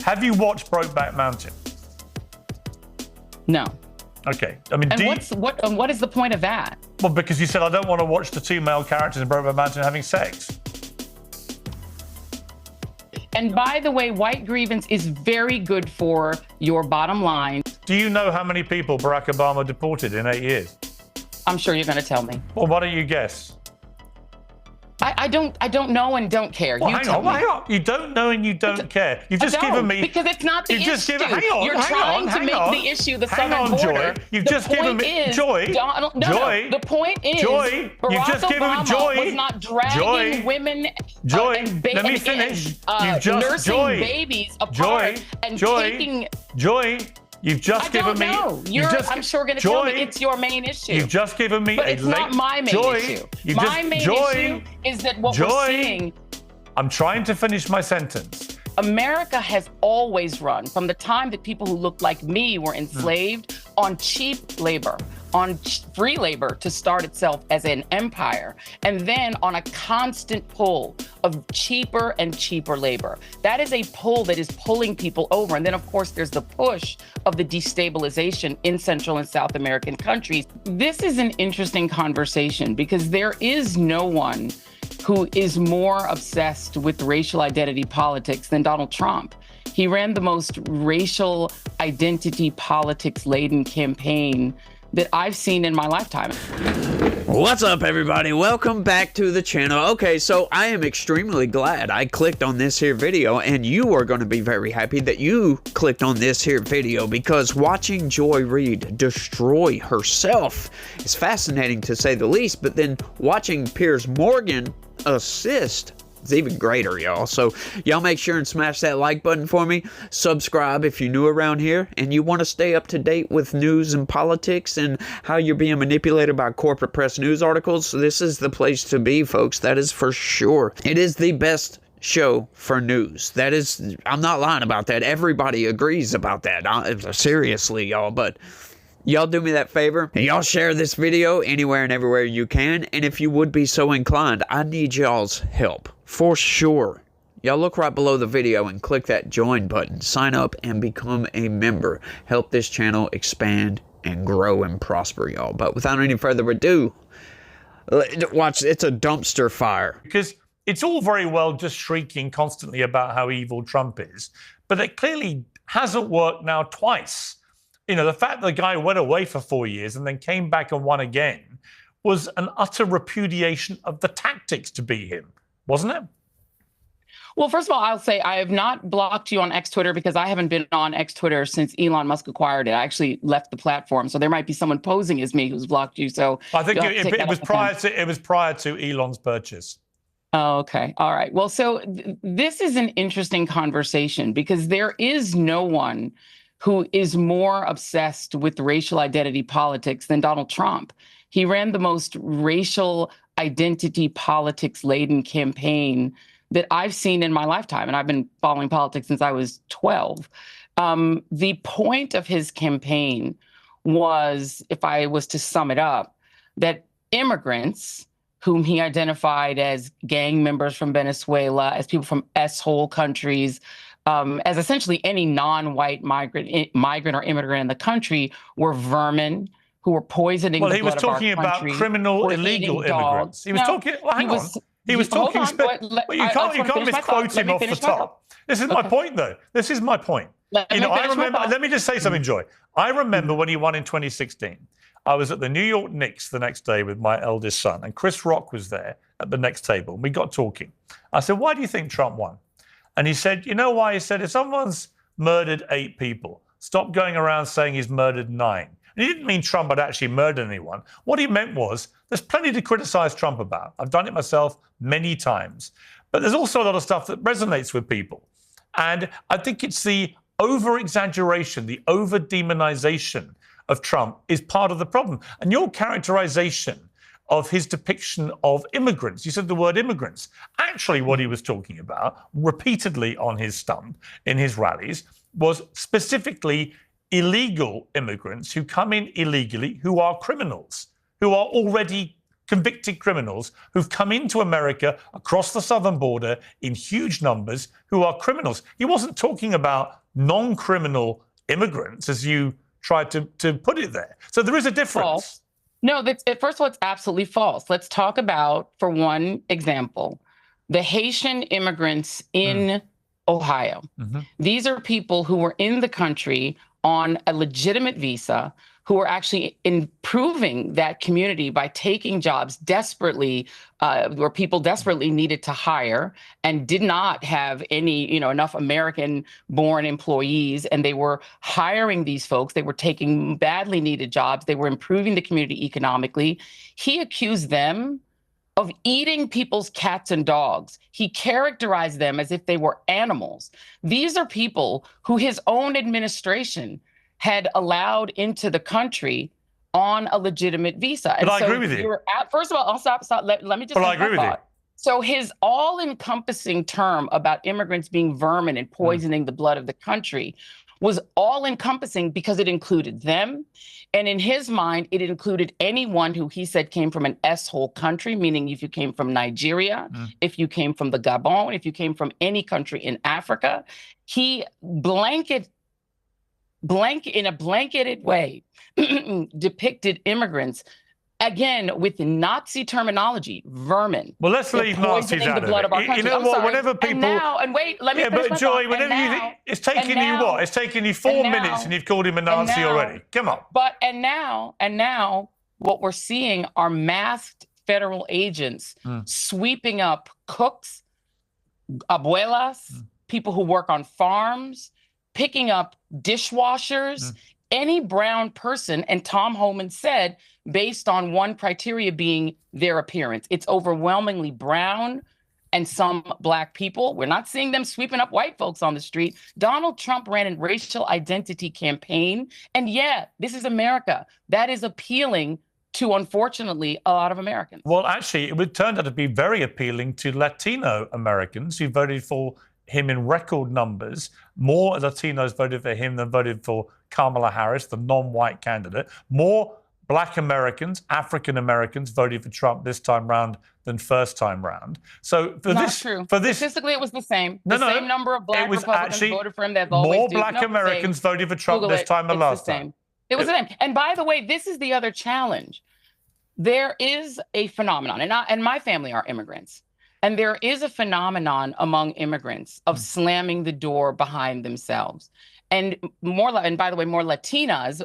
Have you watched Brokeback Mountain? No. Okay. I mean, and what is the point of that? Well, because you said I don't want to watch the two male characters in Brokeback Mountain having sex. And by the way, white grievance is very good for your bottom line. Do you know how many people Barack Obama deported in 8 years? I'm sure you're going to tell me. Well, why don't you guess? I don't know and don't care. Well, you hang on. You don't know and you don't care. You've just given me... Because it's not the issue. Hang on, you're trying to make the issue the southern border. Joy. You've just given me... Joy. No. The point is... Joy. You've just given me... Joy. Was not dragging women and let me finish. Nursing babies apart and taking... Joy. You've just given me... I'm sure going to tell me it's your main issue. You've just given me but it's not my main issue. My main issue is that what we're seeing... I'm trying to finish my sentence. America has always run from the time that people who looked like me were enslaved on cheap labor, on free labor to start itself as an empire, and then on a constant pull of cheaper and cheaper labor. That is a pull that is pulling people over. And then, of course, there's the push of the destabilization in Central and South American countries. This is an interesting conversation because there is no one who is more obsessed with racial identity politics than Donald Trump. He ran the most racial identity politics-laden campaign that I've seen in my lifetime. What's up, everybody? Welcome back to the channel. Okay, so I am extremely glad I clicked on this here video, and you are going to be very happy that you clicked on this here video, because watching Joy Reid destroy herself is fascinating to say the least, but then watching Piers Morgan assist, it's even greater, y'all. So y'all make sure and smash that like button for me. Subscribe if you're new around here and you want to stay up to date with news and politics and how you're being manipulated by corporate press news articles. This is the place to be, folks. That is for sure. It is the best show for news. That is, I'm not lying about that. Everybody agrees about that. Seriously, y'all. But y'all do me that favor and y'all share this video anywhere and everywhere you can. And if you would be so inclined, I need y'all's help for sure. Y'all look right below the video and click that join button. Sign up and become a member. Help this channel expand and grow and prosper, y'all. But without any further ado, watch, it's a dumpster fire. Because it's all very well just shrieking constantly about how evil Trump is, but it clearly hasn't worked now twice. You know, the fact that the guy went away for 4 years and then came back and won again was an utter repudiation of the tactics to be him, wasn't it? Well, first of all, I'll say I have not blocked you on X Twitter because I haven't been on X Twitter since Elon Musk acquired it. I actually left the platform, so there might be someone posing as me who's blocked you. So I think it was prior to Elon's purchase. Oh, okay. All right. Well, so this is an interesting conversation because there is no one who is more obsessed with racial identity politics than Donald Trump. He ran the most racial identity politics-laden campaign that I've seen in my lifetime, and I've been following politics since I was 12. The point of his campaign was, if I was to sum it up, that immigrants, whom he identified as gang members from Venezuela, as people from S-hole countries, as essentially any non-white migrant or immigrant in the country, were vermin who were poisoning the blood of our country. Well, he was talking about criminal, illegal immigrants. He was talking. Well, hang on. He was talking. You can't misquote him off the top. This is my point, though. This is my point. I remember. Let me just say something, Joy. I remember when he won in 2016. I was at the New York Knicks the next day with my eldest son, and Chris Rock was there at the next table. And we got talking. I said, "Why do you think Trump won?" And he said, "You know why?" He said, "If someone's murdered 8 people, stop going around saying he's murdered 9. And he didn't mean Trump had actually murdered anyone. What he meant was, there's plenty to criticize Trump about. I've done it myself many times. But there's also a lot of stuff that resonates with people. And I think it's the over-exaggeration, the over-demonization of Trump is part of the problem. And your characterization of his depiction of immigrants, you said the word immigrants. Actually, what he was talking about repeatedly on his stump in his rallies was specifically illegal immigrants who come in illegally, who are criminals, who are already convicted criminals who've come into America across the southern border in huge numbers who are criminals. He wasn't talking about non-criminal immigrants, as you tried to put it there. So there is a difference. False. No, first of all, it's absolutely false. Let's talk about, for one example, the Haitian immigrants in Ohio. These are people who were in the country on a legitimate visa, who are actually improving that community by taking jobs desperately, where people desperately needed to hire and did not have any, enough American-born employees, and they were hiring these folks. They were taking badly needed jobs. They were improving the community economically. He accused them of eating people's cats and dogs. He characterized them as if they were animals. These are people who his own administration had allowed into the country on a legitimate visa. And but I agree with you. First of all, I'll stop. Let me just. But I agree with you. So his all-encompassing term about immigrants being vermin and poisoning the blood of the country was all-encompassing because it included them. And in his mind, it included anyone who he said came from an S-hole country, meaning if you came from Nigeria, if you came from the Gabon, if you came from any country in Africa. He in a blanketed way depicted immigrants, again, with Nazi terminology, vermin. Well, let's leave Nazis out of it. You know what? Whenever people... let me finish but Joy, whenever you think... It's taken you what? It's taken you 4 minutes and you've called him a Nazi already. Come on. And now what we're seeing are masked federal agents sweeping up cooks, abuelas, people who work on farms, picking up dishwashers, any brown person. And Tom Homan said, based on one criteria being their appearance, it's overwhelmingly brown and some black people. We're not seeing them sweeping up white folks on the street. Donald Trump ran a racial identity campaign. And yeah, this is America. That is appealing to, unfortunately, a lot of Americans. Well, actually, it turned out to be very appealing to Latino Americans who voted for him in record numbers. More Latinos voted for him than voted for Kamala Harris, the non-white candidate. More Black Americans, African Americans voted for Trump this time round than first time round. So for Not this, true. for this, statistically, it was the same. Same number of Black Republicans voted for him. That always more Black Americans voted for Trump this time than last time. It was the same. And by the way, this is the other challenge. There is a phenomenon, and my family are immigrants. And there is a phenomenon among immigrants of slamming the door behind themselves. And by the way, more Latinas,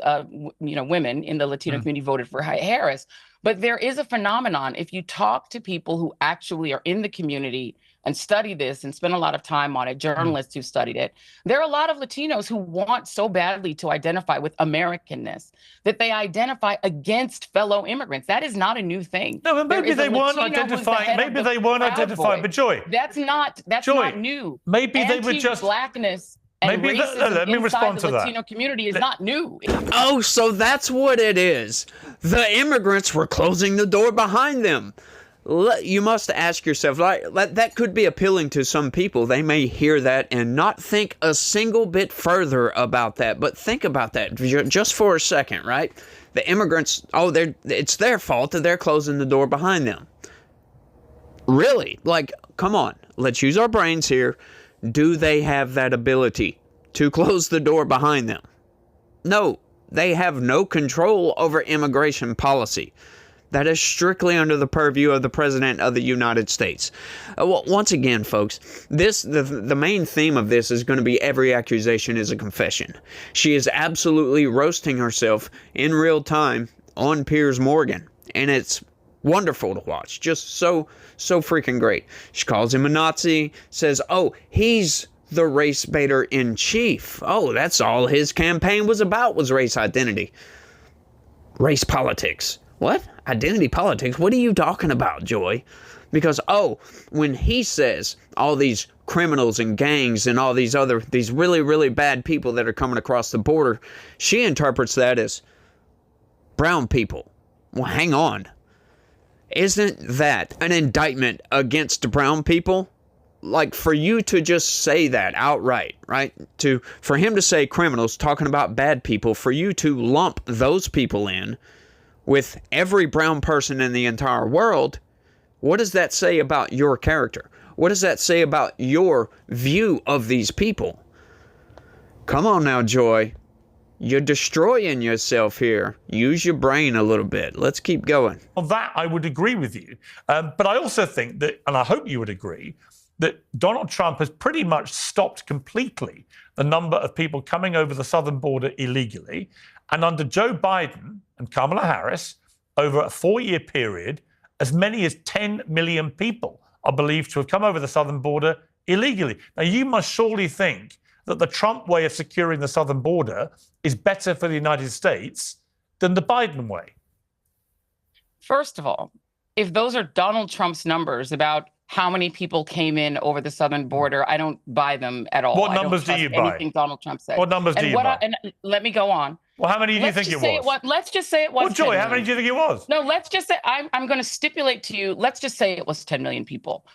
women in the Latino community voted for Harris. But there is a phenomenon. If you talk to people who actually are in the community and study this and spend a lot of time on it, journalists who studied it, there are a lot of Latinos who want so badly to identify with Americanness that they identify against fellow immigrants. That is not a new thing. No, but maybe they weren't identifying. Maybe they weren't identifying. But Joy, that's not new. Maybe they were just blackness. And let me respond to that. The Latino community is not new. Oh, so that's what it is. The immigrants were closing the door behind them. You must ask yourself, that could be appealing to some people. They may hear that and not think a single bit further about that. But think about that just for a second, right? The immigrants, it's their fault that they're closing the door behind them. Really? Come on. Let's use our brains here. Do they have that ability to close the door behind them? No, they have no control over immigration policy. That is strictly under the purview of the President of the United States. Well, once again, folks, the main theme of this is going to be every accusation is a confession. She is absolutely roasting herself in real time on Piers Morgan, and it's wonderful to watch. Just so freaking great. She calls him a Nazi, says, oh, he's the race baiter in chief. Oh, that's all his campaign was about, was race identity. Race politics. What? Identity politics? What are you talking about, Joy? Because, when he says all these criminals and gangs and all these really, really bad people that are coming across the border, she interprets that as brown people. Well, hang on. Isn't that an indictment against brown people? For you to just say that outright, right? For him to say criminals, talking about bad people, for you to lump those people in with every brown person in the entire world, what does that say about your character? What does that say about your view of these people? Come on now, Joy. You're destroying yourself here. Use your brain a little bit. Let's keep going. Well, that I would agree with you. But I also think that, and I hope you would agree, that Donald Trump has pretty much stopped completely the number of people coming over the southern border illegally. And under Joe Biden and Kamala Harris, over a 4-year period, as many as 10 million people are believed to have come over the southern border illegally. Now, you must surely think that the Trump way of securing the southern border is better for the United States than the Biden way. First of all, if those are Donald Trump's numbers about how many people came in over the southern border, I don't buy them at all. What numbers do you buy? Anything Donald Trump said. What numbers do you buy? And let me go on. Well, how many do you think it was? Let's just say it was. Well, Joy, how many do you think it was? No, let's just say I'm going to stipulate to you. Let's just say it was 10 million people.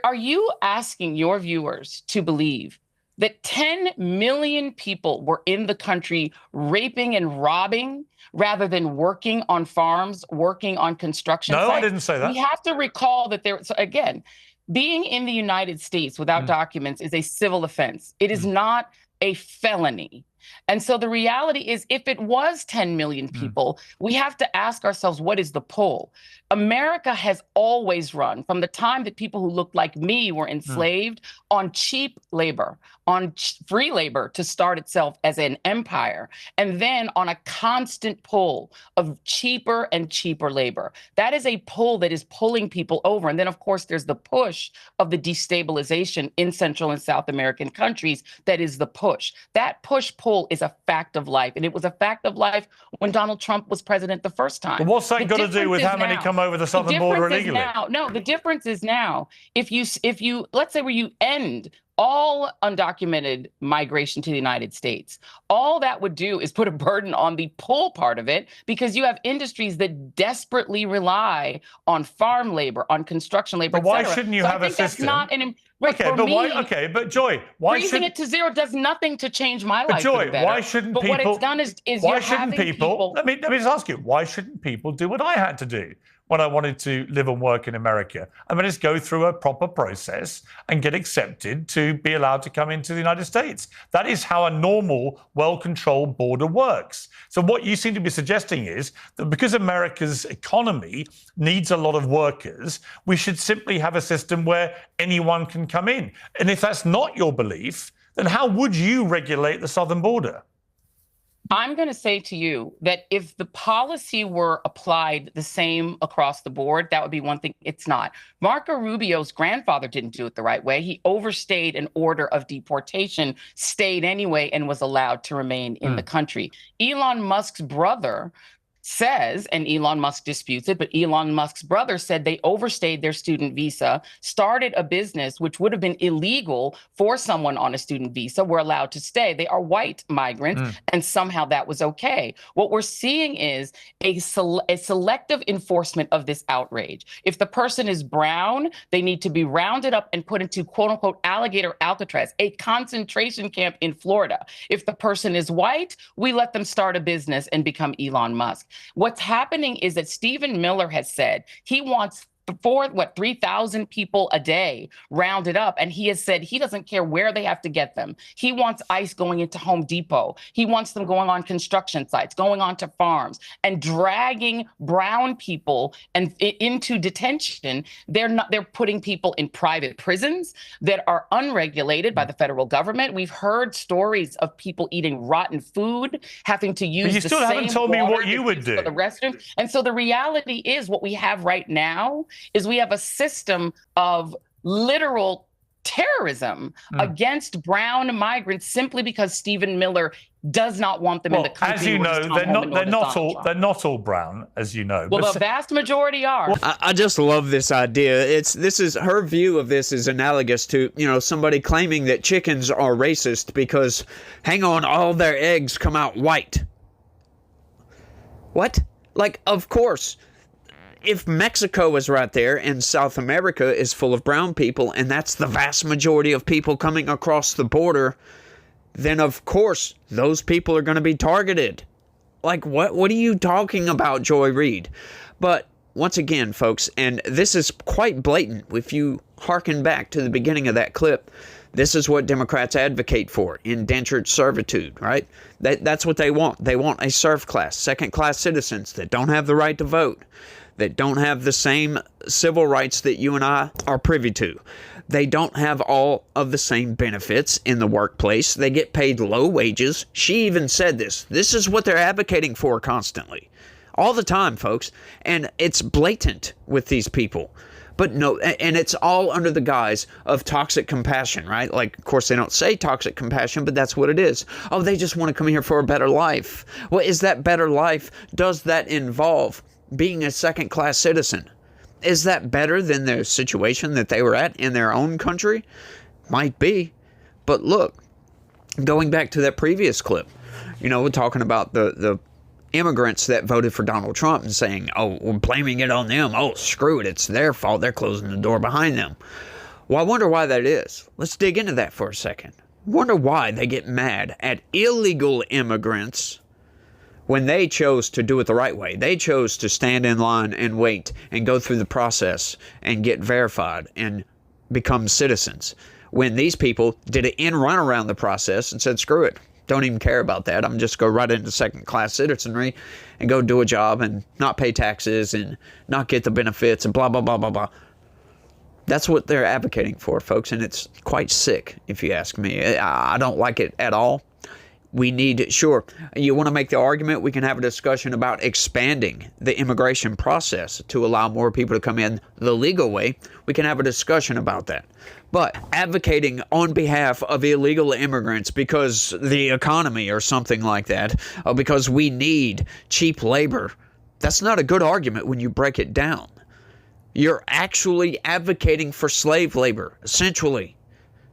Are you asking your viewers to believe that 10 million people were in the country raping and robbing rather than working on farms, working on construction sites? No, I didn't say that. We have to recall that so again, being in the United States without documents is a civil offense. It is not a felony. And so the reality is, if it was 10 million people, we have to ask ourselves, what is the pull? America has always run, from the time that people who looked like me were enslaved, on cheap labor, on free labor to start itself as an empire, and then on a constant pull of cheaper and cheaper labor. That is a pull that is pulling people over. And then, of course, there's the push of the destabilization in Central and South American countries. That is the push. That push-pull is a fact of life. And it was a fact of life when Donald Trump was president the first time. But what's that got to do with how many come over the southern border illegally? The difference is now, if you let's say where you end all undocumented migration to the United States, all that would do is put a burden on the pull part of it, because you have industries that desperately rely on farm labor, on construction labor, but why shouldn't you have a system? That's not but Joy, why raising it to zero does nothing to change my life. Joy, why shouldn't people? But what it's done is why shouldn't people? Let me just ask you, why shouldn't people do what I had to do when I wanted to live and work in America? I mean, just go through a proper process and get accepted to be allowed to come into the United States. That is how a normal, well-controlled border works. So what you seem to be suggesting is that because America's economy needs a lot of workers, we should simply have a system where anyone can come in. And if that's not your belief, then how would you regulate the southern border? I'm going to say to you that if the policy were applied the same across the board, that would be one thing. It's not. Marco Rubio's grandfather didn't do it the right way. He overstayed an order of deportation, stayed anyway, and was allowed to remain in the country. Elon Musk's brother says, and Elon Musk disputes it, but Elon Musk's brother said they overstayed their student visa, started a business which would have been illegal for someone on a student visa, were allowed to stay. They are white migrants, and somehow that was okay. What we're seeing is a selective enforcement of this outrage. If the person is brown, they need to be rounded up and put into quote unquote alligator Alcatraz, a concentration camp in Florida. If the person is white, we let them start a business and become Elon Musk. What's happening is that Stephen Miller has said he wants 3,000 people a day rounded up. And he has said he doesn't care where they have to get them. He wants ICE going into Home Depot. He wants them going on construction sites, going onto farms, and dragging brown people and into detention. They're putting people in private prisons that are unregulated by the federal government. We've heard stories of people eating rotten food, having to use the same water. You still haven't told me what you would do for the restroom. And so the reality is, what we have right now is we have a system of literal terrorism against brown migrants simply because Stephen Miller does not want them in the country. As you know, they're not all brown, as you know. Well, the vast majority are. I just love this idea. This is her view of this is analogous to, somebody claiming that chickens are racist because, hang on, all their eggs come out white. What? Like, of course. If Mexico is right there and South America is full of brown people, and that's the vast majority of people coming across the border, then of course those people are going to be targeted. Like, what are you talking about, Joy Reid? But once again, folks, and this is quite blatant, if you hearken back to the beginning of that clip, this is what Democrats advocate for, indentured servitude, right? That's what they want. They want a serf class, second-class citizens that don't have the right to vote, that don't have the same civil rights that you and I are privy to. They don't have all of the same benefits in the workplace. They get paid low wages. She even said this. This is what they're advocating for constantly. All the time, folks. And it's blatant with these people. But no, and it's all under the guise of toxic compassion, right? Like, of course, they don't say toxic compassion, but that's what it is. Oh, they just want to come here for a better life. Well, is that better life? Does that involve being a second-class citizen? Is that better than the situation that they were at in their own country? Might be. But look, going back to that previous clip, you know, we're talking about the immigrants that voted for Donald Trump and saying, oh, we're blaming it on them. Oh, screw it. It's their fault. They're closing the door behind them. Well, I wonder why that is. Let's dig into that for a second. Wonder why they get mad at illegal immigrants when they chose to do it the right way. They chose to stand in line and wait and go through the process and get verified and become citizens. When these people did an end run around the process and said, screw it. Don't even care about that. I'm just go right into second-class citizenry and go do a job and not pay taxes and not get the benefits and blah, blah, blah, blah, blah. That's what they're advocating for, folks, and it's quite sick, if you ask me. I don't like it at all. We need, sure, you want to make the argument, we can have a discussion about expanding the immigration process to allow more people to come in the legal way. We can have a discussion about that. But advocating on behalf of illegal immigrants because the economy or something like that, or because we need cheap labor, that's not a good argument when you break it down. You're actually advocating for slave labor, essentially.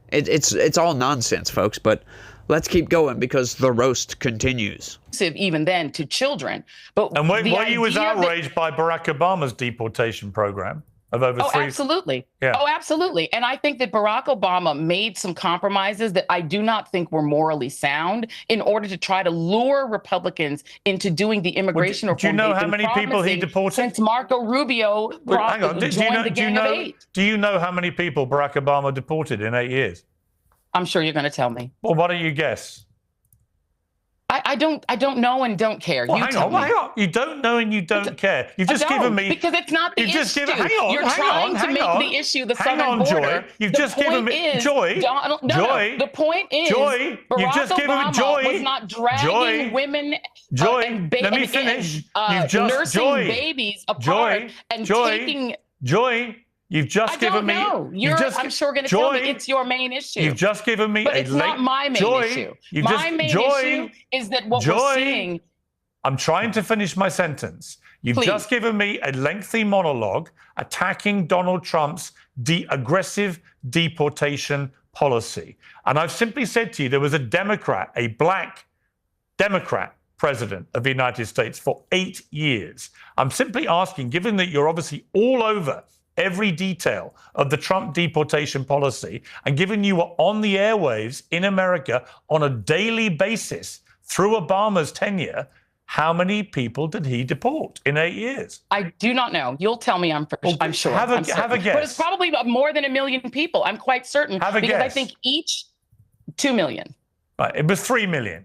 It's all nonsense, folks, but let's keep going because the roast continues. Even then to children. And were you was outraged by Barack Obama's deportation program of over Oh, absolutely. Yeah. Oh, absolutely. And I think that Barack Obama made some compromises that I do not think were morally sound in order to try to lure Republicans into doing the immigration reform. Do you know how many people he deported? Since Marco Rubio joined the Gang of Eight. Do you know how many people Barack Obama deported in 8 years? I'm sure you're going to tell me. Well, why don't you guess? I don't know and don't care. Well, hang on. You don't know and you don't care. You've just given me... Because it's not the issue. You're trying to make the issue the southern border. Joy. You've just given me... Joy. No. The point is... Joy. You've just given me... Joy. Was not dragging women and let me finish. Nursing babies apart and taking... Joy. You've just given me... I'm sure going to tell me it's your main issue. You've just given me but it's not my main issue. My main issue is that what we're seeing... I'm trying to finish my sentence. You've just given me a lengthy monologue attacking Donald Trump's aggressive deportation policy. And I've simply said to you, there was a Democrat, a black Democrat president of the United States for 8 years. I'm simply asking, given that you're obviously all over every detail of the Trump deportation policy, and given you were on the airwaves in America on a daily basis through Obama's tenure, how many people did he deport in 8 years? I do not know. You'll tell me, I'm sure. Have a guess. But it's probably more than 1 million people. I'm quite certain. Have a guess. Because I think each 2 million. Right, it was 3 million.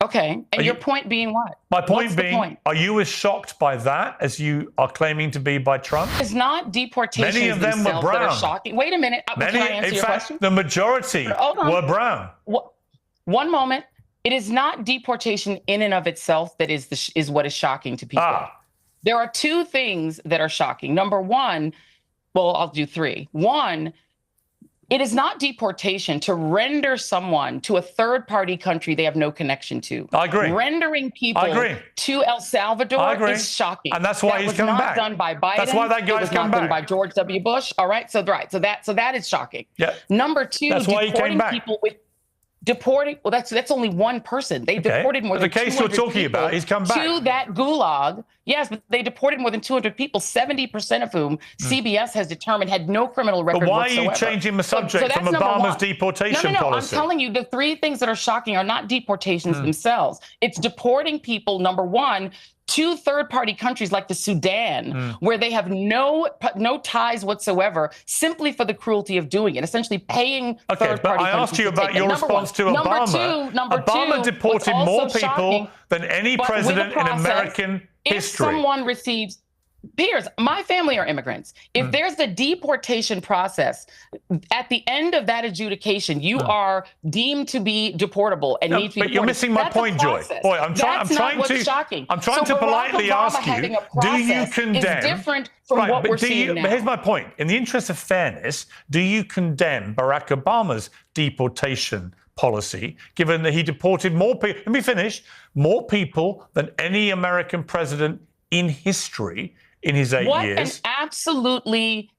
Okay. And your point being what? My point being, are you as shocked by that as you are claiming to be by Trump? It's not deportations Many of them were brown. That are shocking. Wait a minute. Can I answer your question? The majority were brown. One moment. It is not deportation in and of itself that is what is shocking to people. There are two things that are shocking. Number one, well, I'll do three. One, it is not deportation to render someone to a third-party country they have no connection to. I agree. Rendering people to El Salvador is shocking. And that's why he's coming back. That was not done by Biden. That's why that guy's coming back. Done by George W. Bush. All right. So that is shocking. Yeah. Number two, that's why he came back. People with deporting. Well, that's only one person. They deported more than 200 people. The case you're talking about, he's come back to that gulag. Yes, but they deported more than 200 people, 70% of whom CBS has determined had no criminal record whatsoever. whatsoever. But why are you changing the subject from Obama's deportation policy? I'm telling you, the three things that are shocking are not deportations themselves. It's deporting people, number one, to third-party countries like the Sudan, where they have no ties whatsoever, simply for the cruelty of doing it, essentially paying third-party countries. But I asked you about your response to Obama. Obama deported more people than any president in American history. If someone receives... Piers, my family are immigrants. If there's a deportation process, at the end of that adjudication, you are deemed to be deportable and need to be deported. But you're missing my point, Joy. Boy, I'm trying to politely ask you, do you condemn... Is different from what we're seeing now. But here's my point. In the interest of fairness, do you condemn Barack Obama's deportation policy, given that he deported more people... Let me finish. More people than any American president in history in his 8 years. What an absolutely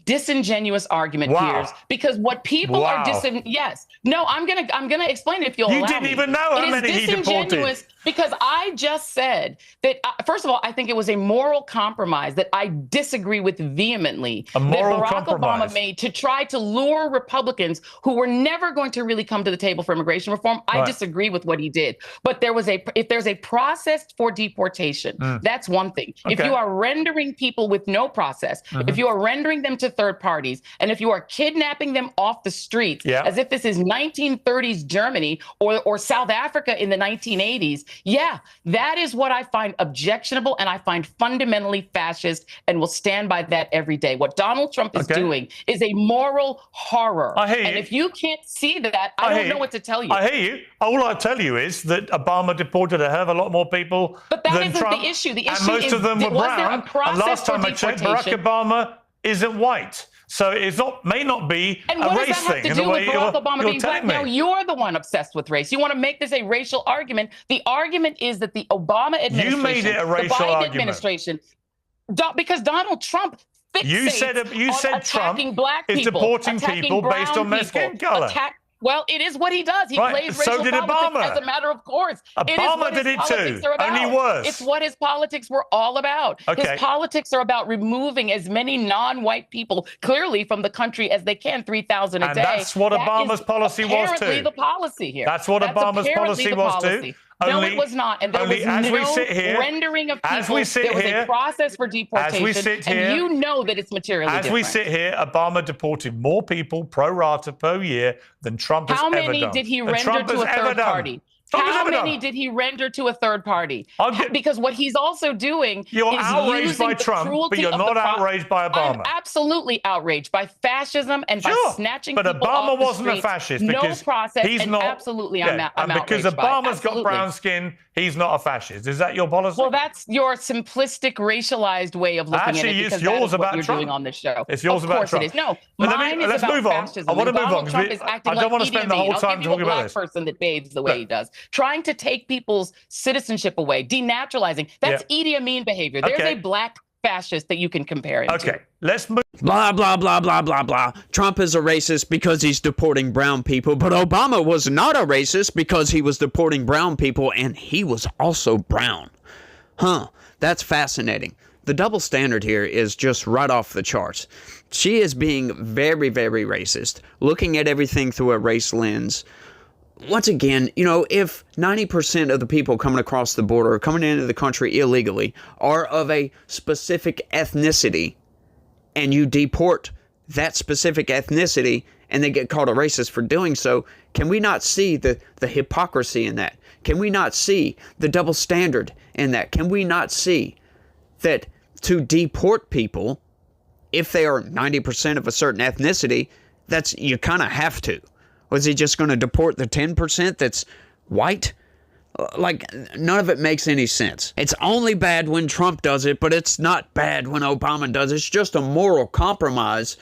disingenuous argument, Piers. Because what people are yes. No, I'm gonna explain it if you'll allow me. You didn't even know how many he deported. Because I just said that, first of all, I think it was a moral compromise that I disagree with vehemently. A moral that Barack compromise. Obama made to try to lure Republicans who were never going to really come to the table for immigration reform. I disagree with what he did. But if there's a process for deportation, that's one thing. If you are rendering people with no process, if you are rendering them to third parties, and if you are kidnapping them off the streets, as if this is 1930s Germany or South Africa in the 1980s, that is what I find objectionable and I find fundamentally fascist, and will stand by that every day. What Donald Trump is doing is a moral horror. I hear you. And if you can't see that, I don't know what to tell you. I hear you. All I tell you is that Obama deported a hell of a lot more people than Trump. But that isn't the issue. The issue and most of them were brown. And last time I checked, Barack Obama isn't white. So it may not be a race thing in the way you're telling me. Now you're the one obsessed with race. You want to make this a racial argument. The argument is that the Obama administration, you made it a racial the Biden argument. Administration, because Donald Trump fixates you said Trump black people, is deporting people based on their skin color. Well, it is what he does. He plays racial politics as a matter of course. Obama did it too, only worse. It's what his politics were all about. His politics are about removing as many non-white people clearly from the country as they can, 3,000 a day. And that's what Obama's policy was too. Apparently the policy here. That's what Obama's policy was too. No, it was not. And there was no rendering of people. There was a process for deportation. And you know that it's materially different. As we sit here, Obama deported more people pro rata per year than Trump has ever done. How many did he render to a third party? How many did he render to a third party? Because what he's also doing you're is outraged by Trump, but you're not outraged by Obama. I'm absolutely outraged by fascism and by snatching people off the streets. But Obama wasn't a fascist because no process, he's not. Absolutely, I'm outraged and because Obama's got brown skin, he's not a fascist. Is that your policy? Well, that's your simplistic, racialized way of looking at it. Because that is what you're doing on this show. It's yours about Trump. Of course it is. No, mine is about fascism. I want to move on. Trump is acting I don't want to spend the whole time talking about this. Person that behaves the way he does, trying to take people's citizenship away, denaturalizing. That's Idi Amin behavior. There's a black fascist that you can compare him to. Let's move. Blah, blah, blah, blah, blah, blah. Trump is a racist because he's deporting brown people, but Obama was not a racist because he was deporting brown people, and he was also brown. That's fascinating. The double standard here is just right off the charts. She is being very, very racist, looking at everything through a race lens. Once again, if 90% of the people coming across the border, coming into the country illegally, are of a specific ethnicity, and you deport that specific ethnicity, and they get called a racist for doing so, can we not see the hypocrisy in that? Can we not see the double standard in that? Can we not see that to deport people, if they are 90% of a certain ethnicity, you kind of have to? Was he just going to deport the 10% that's white? Like, none of it makes any sense. It's only bad when Trump does it, but it's not bad when Obama does it. It's just a moral compromise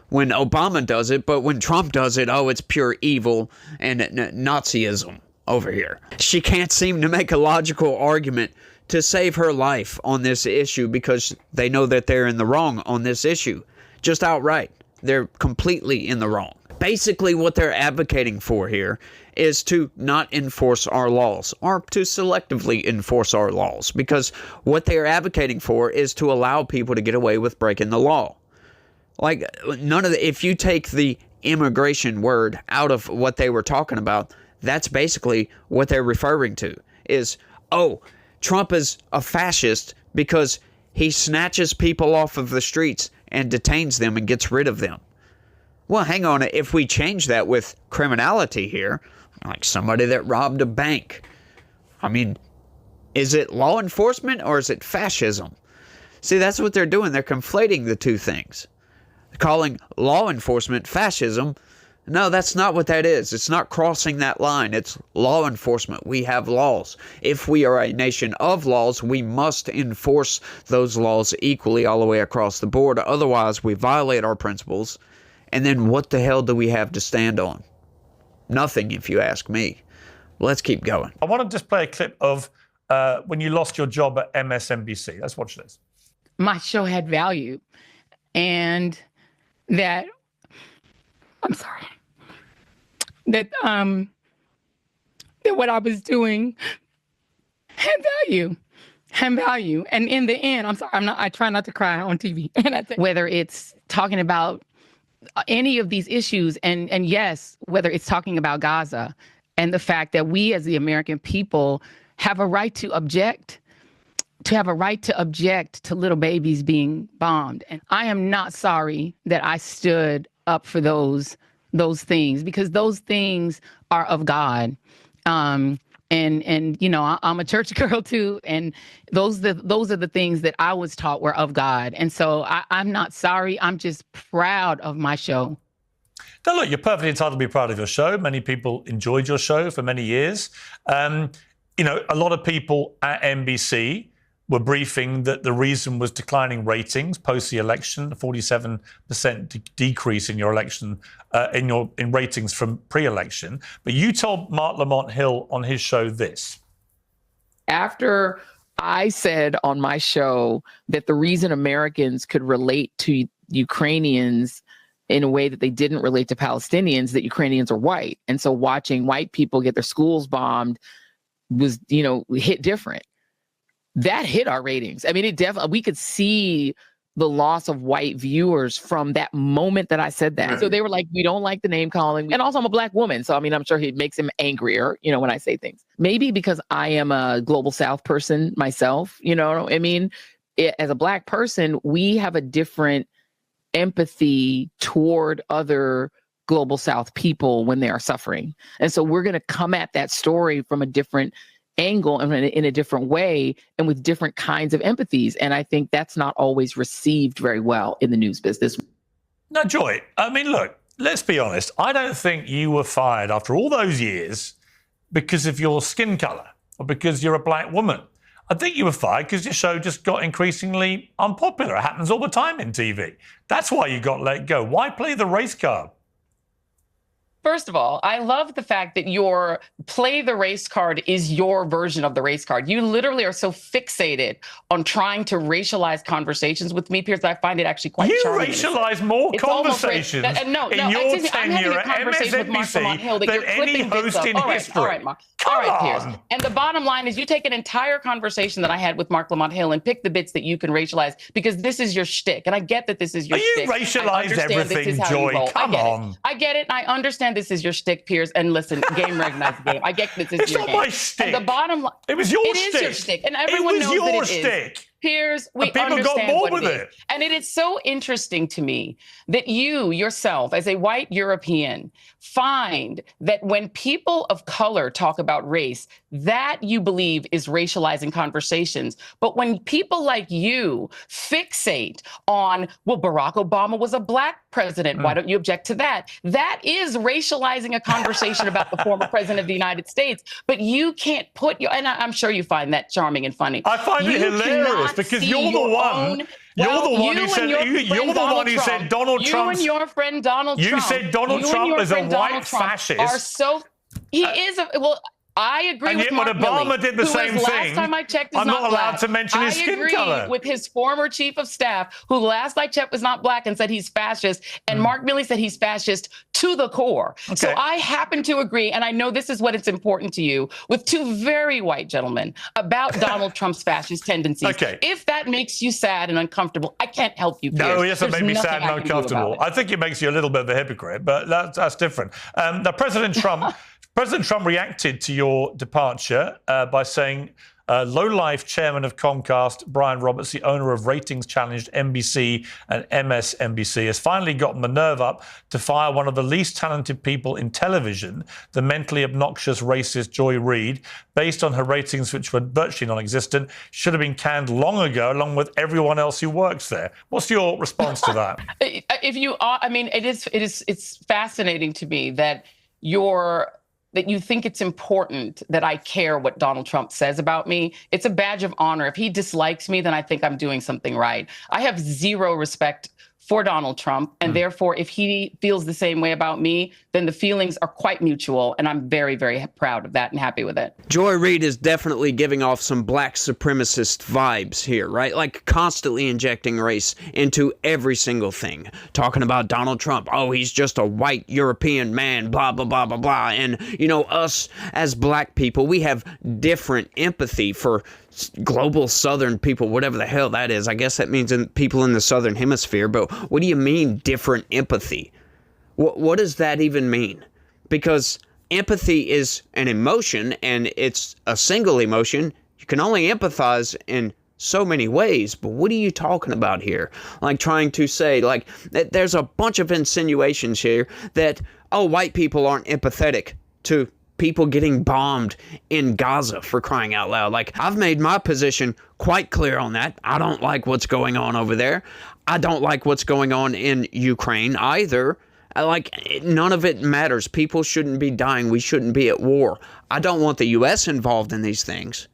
when Obama does it, but when Trump does it, it's pure evil and Nazism over here. She can't seem to make a logical argument to save her life on this issue because they know that they're in the wrong on this issue. Just outright. They're completely in the wrong. Basically, what they're advocating for here is to not enforce our laws, or to selectively enforce our laws, because what they are advocating for is to allow people to get away with breaking the law. Like, if you take the immigration word out of what they were talking about, that's basically what they're referring to is, oh, Trump is a fascist because he snatches people off of the streets and detains them and gets rid of them. Well, hang on. If we change that with criminality here, like somebody that robbed a bank, I mean, is it law enforcement or is it fascism? See, that's what they're doing. They're conflating the two things. Calling law enforcement fascism. No, that's not what that is. It's not crossing that line. It's law enforcement. We have laws. If we are a nation of laws, we must enforce those laws equally all the way across the board. Otherwise, we violate our principles. And then what the hell do we have to stand on? Nothing, if you ask me. Let's keep going. I want to just play a clip of when you lost your job at MSNBC. Let's watch this. My show had value, and that, I'm sorry, that what I was doing had value. And in the end, I'm sorry, I try not to cry on TV. And whether it's talking about any of these issues, and yes, whether it's talking about Gaza and the fact that we as the American people have a right to object, to little babies being bombed. And I am not sorry that I stood up for those things, because those things are of God. And you know, I'm a church girl too, and those are the things that I was taught were of God. And so I'm not sorry. I'm just proud of my show. Now, look, you're perfectly entitled to be proud of your show. Many people enjoyed your show for many years. You know, a lot of people at NBC were briefing that the reason was declining ratings post the election, a 47% decrease in your election, in ratings from pre-election. But you told Mark Lamont Hill on his show this. After I said on my show that the reason Americans could relate to Ukrainians in a way that they didn't relate to Palestinians, that Ukrainians are white. And so watching white people get their schools bombed was, you know, hit different. That hit our ratings. I mean, it definitely, we could see the loss of white viewers from that moment that I said that. Right. So they were like, we don't like the name calling. And also I'm a Black woman. So, I mean, I'm sure it makes him angrier, you know, when I say things. Maybe because I am a Global South person myself, you know, I mean, as a Black person, we have a different empathy toward other Global South people when they are suffering. And so we're going to come at that story from a different angle and in a different way and with different kinds of empathies. And I think that's not always received very well in the news business. Now, Joy, I mean, look, let's be honest. I don't think you were fired after all those years because of your skin color or because you're a Black woman. I think you were fired because your show just got increasingly unpopular. It happens all the time in TV. That's why you got let go. Why play the race card? First of all, I love the fact that your play the race card is your version of the race card. You literally are so fixated on trying to racialize conversations with me, Piers, I find it actually quite charming. You racialize more conversations in your tenure at MSNBC than any host in history. All right, Mark. All right, Piers. And the bottom line is you take an entire conversation that I had with Mark Lamont Hill and pick the bits that you can racialize because this is your shtick. And I get that this is your shtick. You racialize everything, Joy. Come on. I get it. I understand this is your shtick, Piers. And listen, game recognized game. I get this is your game. It's not my shtick. And the bottom line, it was your shtick. It is your shtick, and everyone knows that it is. Piers, we understand what it is. And it is so interesting to me that you yourself, as a white European, find that when people of color talk about race, that you believe is racializing conversations. But when people like you fixate on, well, Barack Obama was a Black president, why don't you object to that? That is racializing a conversation about the former president of the United States. But you can't put your, and I'm sure you find that charming and funny. I find it hilarious because you're the one. You're the one who said Donald Trump. You and your friend Donald Trump. You said Donald Trump is a white fascist. He is. Well, I agree with Mark when Obama Milley, did the same thing, last time I checked, is I'm not allowed black. to mention his skin color. I agree with his former chief of staff, who last I checked was not black and said he's fascist. And Mark Milley said he's fascist to the core. Okay. So I happen to agree, and I know this is what it's important to you, with two very white gentlemen about Donald Trump's fascist tendencies. Okay. If that makes you sad and uncomfortable, I can't help you, Piers. No, yes, it made me sad and uncomfortable. I think it makes you a little bit of a hypocrite, but that's different. Now, President Trump reacted to your departure by saying, low-life chairman of Comcast, Brian Roberts, the owner of ratings-challenged NBC and MSNBC, has finally gotten the nerve up to fire one of the least talented people in television, the mentally obnoxious racist Joy Reid, based on her ratings, which were virtually non-existent, should have been canned long ago, along with everyone else who works there. What's your response to that? It's fascinating to me that you think it's important that I care what Donald Trump says about me. It's a badge of honor. If he dislikes me, then I think I'm doing something right. I have zero respect for Donald Trump, and therefore, if he feels the same way about me, then the feelings are quite mutual, and I'm very, very proud of that and happy with it. Joy Reid is definitely giving off some black supremacist vibes here, right? Like constantly injecting race into every single thing. Talking about Donald Trump, oh, he's just a white European man, blah, blah, blah, blah, blah. And, you know, us as black people, we have different empathy for global Southern people, whatever the hell that is. I guess that means people in the Southern Hemisphere, but what do you mean different empathy? What does that even mean? Because empathy is an emotion, and it's a single emotion. You can only empathize in so many ways, but what are you talking about here? Like trying to say, like, there's a bunch of insinuations here that, oh, white people aren't empathetic to people getting bombed in Gaza, for crying out loud. Like, I've made my position quite clear on that. I don't like what's going on over there. I don't like what's going on in Ukraine either. Like, none of it matters. People shouldn't be dying. We shouldn't be at war. I don't want the U.S. involved in these things.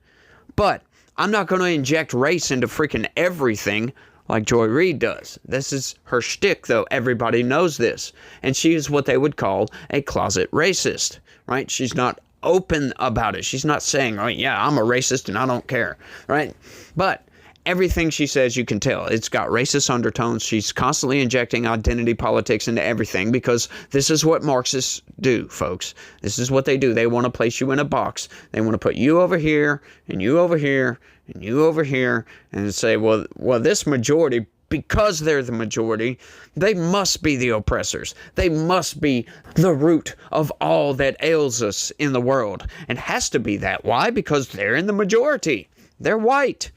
But I'm not going to inject race into freaking everything like Joy Reid does. This is her shtick, though. Everybody knows this. And she is what they would call a closet racist, right? She's not open about it. She's not saying, oh, yeah, I'm a racist and I don't care, right? But everything she says, you can tell. It's got racist undertones. She's constantly injecting identity politics into everything because this is what Marxists do, folks. This is what they do. They want to place you in a box. They want to put you over here and you over here and you over here and say, well, this majority, because they're the majority, they must be the oppressors. They must be the root of all that ails us in the world. And has to be that. Why? Because they're in the majority. They're white.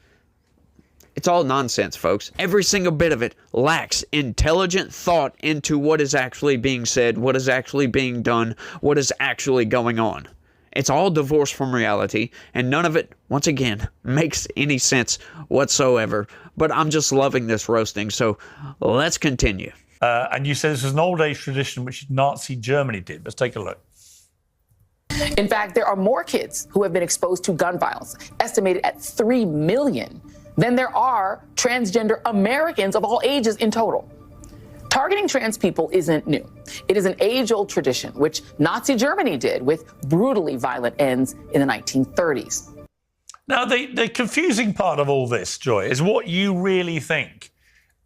It's all nonsense, folks. Every single bit of it lacks intelligent thought into what is actually being said, what is actually being done, what is actually going on. It's all divorced from reality, and none of it, once again, makes any sense whatsoever. But I'm just loving this roasting, so let's continue. And you said this was an old-age tradition which Nazi Germany did. Let's take a look. In fact, there are more kids who have been exposed to gun violence, estimated at 3 million, than there are transgender Americans of all ages in total. Targeting trans people isn't new. It is an age-old tradition, which Nazi Germany did with brutally violent ends in the 1930s. Now, the confusing part of all this, Joy, is what you really think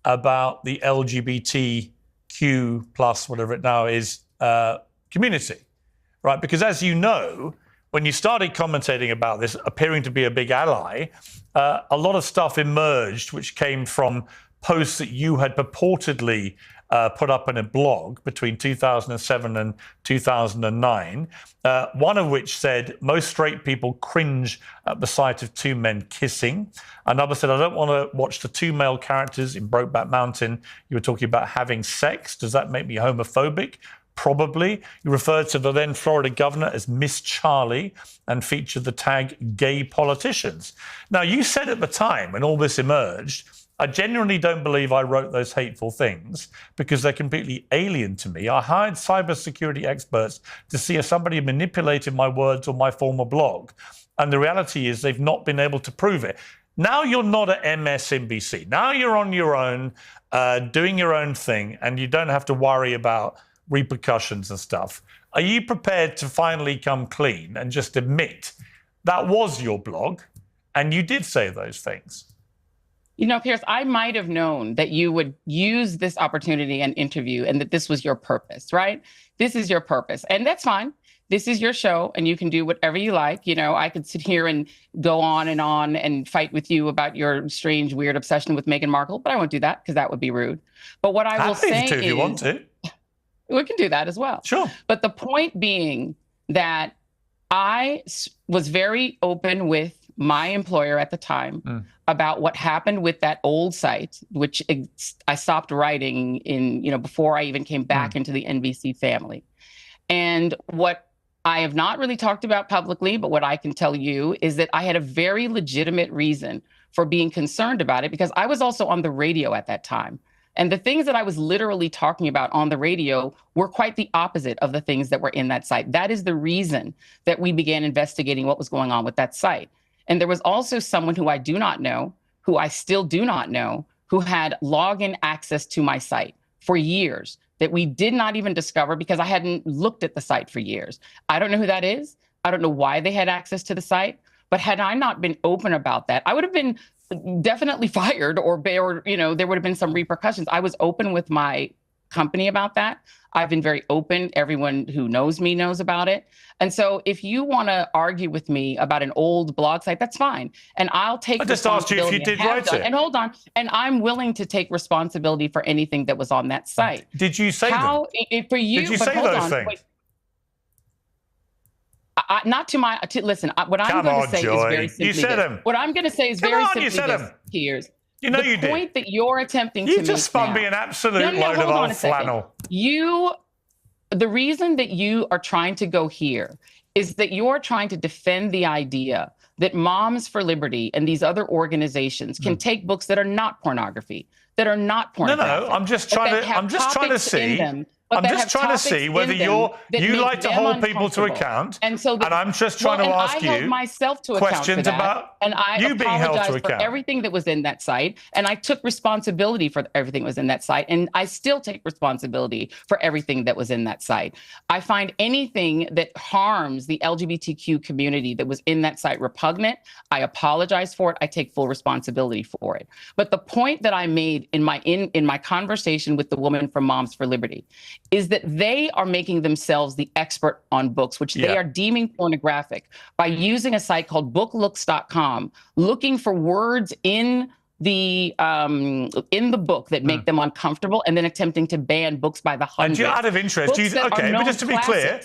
about the LGBTQ plus, whatever it now is, community, right? Because as you know, when you started commentating about this, appearing to be a big ally, a lot of stuff emerged which came from posts that you had purportedly put up in a blog between 2007 and 2009, one of which said, most straight people cringe at the sight of two men kissing. Another said, I don't want to watch the two male characters in Brokeback Mountain. You were talking about having sex. Does that make me homophobic? Probably. You referred to the then Florida governor as Miss Charlie and featured the tag gay politicians. Now, you said at the time when all this emerged, I genuinely don't believe I wrote those hateful things because they're completely alien to me. I hired cybersecurity experts to see if somebody manipulated my words on my former blog. And the reality is they've not been able to prove it. Now you're not at MSNBC. Now you're on your own, doing your own thing, and you don't have to worry about repercussions and stuff. Are you prepared to finally come clean and just admit that was your blog and you did say those things? You know, Piers, I might have known that you would use this opportunity and interview and that this was your purpose, right? This is your purpose. And that's fine. This is your show and you can do whatever you like. You know, I could sit here and go on and fight with you about your strange, weird obsession with Meghan Markle, but I won't do that because that would be rude. But what I will say is, if you want to. We can do that as well. Sure. But the point being that I was very open with my employer at the time about what happened with that old site, which I stopped writing in, before I even came back into the NBC family. And what I have not really talked about publicly, but what I can tell you is that I had a very legitimate reason for being concerned about it because I was also on the radio at that time. And the things that I was literally talking about on the radio were quite the opposite of the things that were in that site. That is the reason that we began investigating what was going on with that site. And there was also someone who I do not know, who I still do not know, who had login access to my site for years that we did not even discover because I hadn't looked at the site for years. I don't know who that is. I don't know why they had access to the site. But had I not been open about that, I would have been definitely fired or there would have been some repercussions. I was open with my company about that. I've been very open. Everyone who knows me knows about it. And so if you want to argue with me about an old blog site, that's fine. And I'll take I just asked you if you did write it. And hold on. And I'm willing to take responsibility for anything that was on that site. Did you say them? For you, did you but say hold those on. things? Wait. Not to my, listen, what I'm going to say Joy. is very simply You said them. What I'm going to say is very simply this, Piers. You know you did. The point that you're attempting to make now. You just spun me an absolute load of old flannel. The reason that you are trying to go here is that you're trying to defend the idea that Moms for Liberty and these other organizations can take books that are not pornography, that are not pornographic. No, I'm just trying to see whether you like to hold people to account, and I'm just trying to ask you myself to questions about you being held to account. For everything that was in that site, and I took responsibility for everything that was in that site, and I still take responsibility for everything that was in that site. I find anything that harms the LGBTQ community that was in that site repugnant. I apologize for it. I take full responsibility for it. But the point that I made in my conversation with the woman from Moms for Liberty is that they are making themselves the expert on books, which they are deeming pornographic by using a site called booklooks.com, looking for words in the book that make them uncomfortable, and then attempting to ban books by the hundreds. And out of interest, but just to be clear,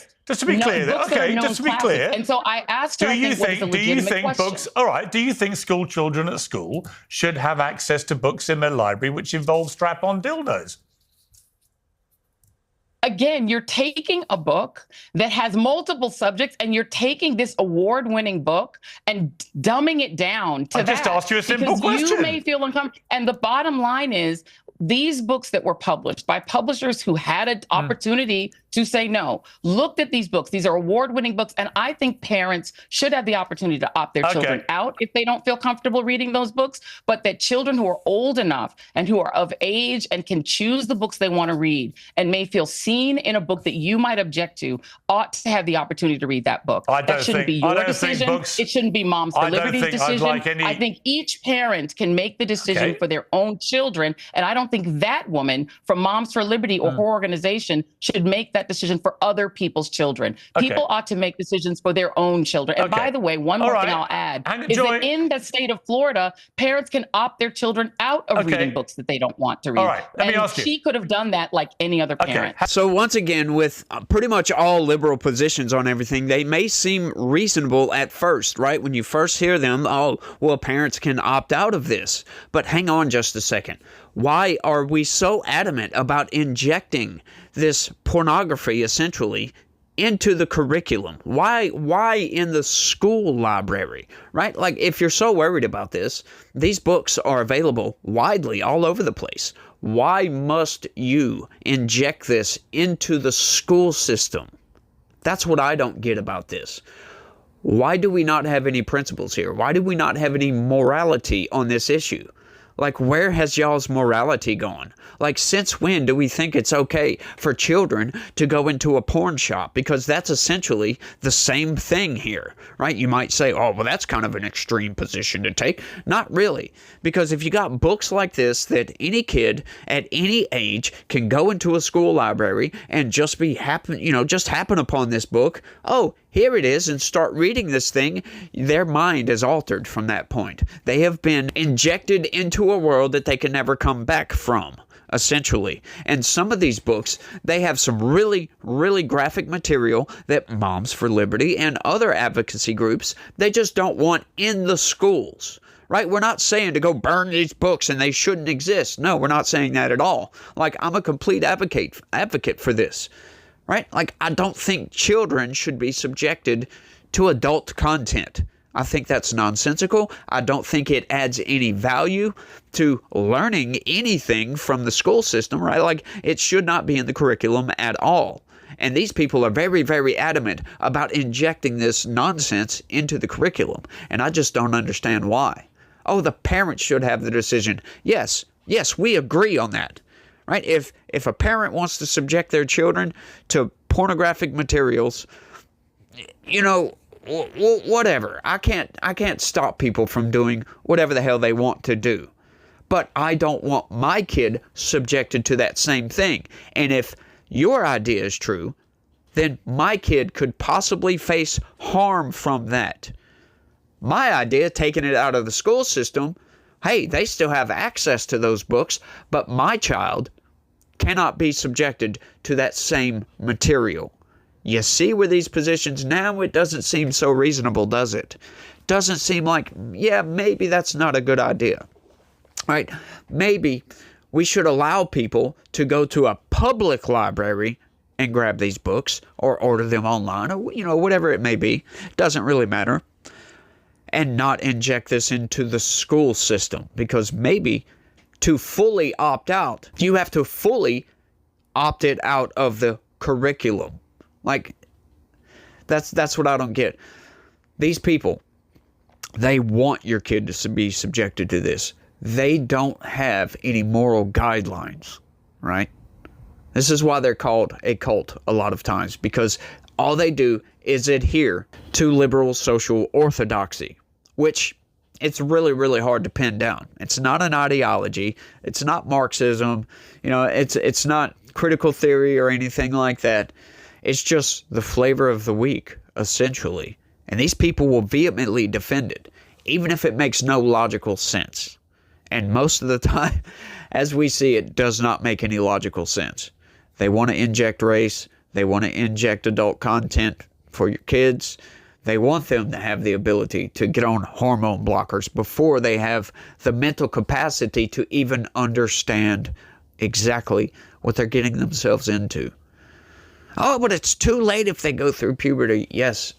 And so I asked her, do you think books, all right, do you think school children at school should have access to books in their library which involve strap-on dildos? Again, you're taking a book that has multiple subjects and you're taking this award-winning book and dumbing it down to that. I just asked you a simple question. You may feel uncomfortable. And the bottom line is, these books that were published by publishers who had an opportunity to say no, looked at these books. These are award-winning books. And I think parents should have the opportunity to opt their children out if they don't feel comfortable reading those books, but that children who are old enough and who are of age and can choose the books they want to read and may feel seen in a book that you might object to ought to have the opportunity to read that book. That shouldn't be your decision. It shouldn't be Moms for Liberty's decision. I think each parent can make the decision for their own children. And I don't think that woman from Moms for Liberty or her organization should make that decision for other people's children. People ought to make decisions for their own children. And by the way, one more thing I'll add is that in the state of Florida, parents can opt their children out of reading books that they don't want to read. All right, let me ask you. She could have done that like any other parent. So once again, with pretty much all liberal positions on everything, they may seem reasonable at first, right? When you first hear them, oh, well, parents can opt out of this. But hang on just a second. Why are we so adamant about injecting this pornography, essentially, into the curriculum? Why in the school library, right? Like, if you're so worried about this, these books are available widely all over the place. Why must you inject this into the school system? That's what I don't get about this. Why do we not have any principles here? Why do we not have any morality on this issue? Like, where has y'all's morality gone? Like, since when do we think it's okay for children to go into a porn shop? Because that's essentially the same thing here, right? You might say, oh, well, that's kind of an extreme position to take. Not really. Because if you got books like this that any kid at any age can go into a school library and just happen upon this book, oh, here it is, and start reading this thing, their mind is altered from that point. They have been injected into a world that they can never come back from, essentially. And some of these books, they have some really, really graphic material that Moms for Liberty and other advocacy groups, they just don't want in the schools. Right? We're not saying to go burn these books and they shouldn't exist. No, we're not saying that at all. Like, I'm a complete advocate for this. Right? Like, I don't think children should be subjected to adult content. I think that's nonsensical. I don't think it adds any value to learning anything from the school system, right? Like, it should not be in the curriculum at all. And these people are very, very adamant about injecting this nonsense into the curriculum. And I just don't understand why. Oh, the parents should have the decision. Yes, we agree on that. Right? If a parent wants to subject their children to pornographic materials, whatever. I can't stop people from doing whatever the hell they want to do. But I don't want my kid subjected to that same thing. And if your idea is true, then my kid could possibly face harm from that. My idea, taking it out of the school system, hey, they still have access to those books, but my child cannot be subjected to that same material. You see where these positions now, it doesn't seem so reasonable, does it? Doesn't seem like, yeah, maybe that's not a good idea. Right? Maybe we should allow people to go to a public library and grab these books or order them online or, whatever it may be. Doesn't really matter. And not inject this into the school system, because maybe to fully opt out, you have to fully opt it out of the curriculum. Like, that's what I don't get. These people, they want your kid to be subjected to this. They don't have any moral guidelines, right? This is why they're called a cult a lot of times, because all they do is adhere to liberal social orthodoxy, which it's really, really hard to pin down. It's not an ideology. It's not Marxism. It's not critical theory or anything like that. It's just the flavor of the week, essentially. And these people will vehemently defend it, even if it makes no logical sense. And most of the time, as we see, it does not make any logical sense. They want to inject race. They want to inject adult content for your kids. They want them to have the ability to get on hormone blockers before they have the mental capacity to even understand exactly what they're getting themselves into. Oh, but it's too late if they go through puberty. Yes,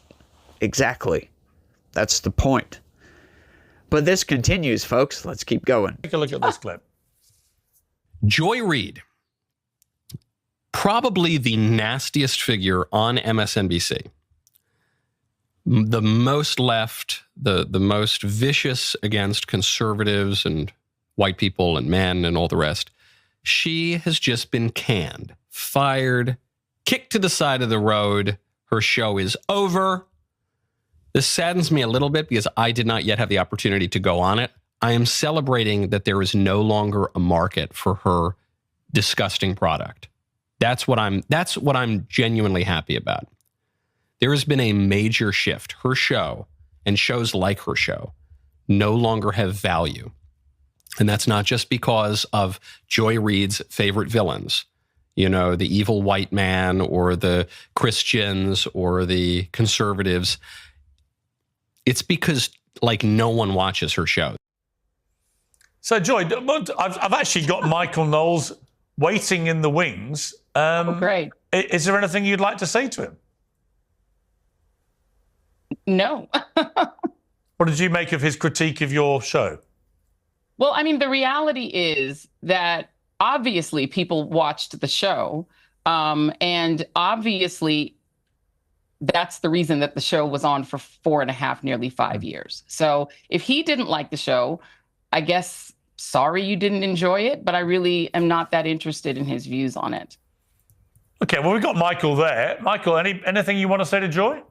exactly. That's the point. But this continues, folks. Let's keep going. Take a look at this clip. Joy Reid, probably the nastiest figure on MSNBC. The most left, the most vicious against conservatives and white people and men and all the rest. She has just been canned, fired, kicked to the side of the road. Her show is over. This saddens me a little bit because I did not yet have the opportunity to go on it. I am celebrating that there is no longer a market for her disgusting product. That's what I'm genuinely happy about. There has been a major shift. Her show and shows like her show no longer have value. And that's not just because of Joy Reid's favorite villains, the evil white man or the Christians or the conservatives. It's because, no one watches her show. So, Joy, I've actually got Michael Knowles waiting in the wings. Great. Is there anything you'd like to say to him? No. What did you make of his critique of your show? Well, I mean, the reality is that obviously people watched the show, and obviously that's the reason that the show was on for 4.5, nearly 5 years. So if he didn't like the show, I guess sorry you didn't enjoy it, but I really am not that interested in his views on it. Okay, well, we've got Michael there. Michael, anything you want to say to Joy?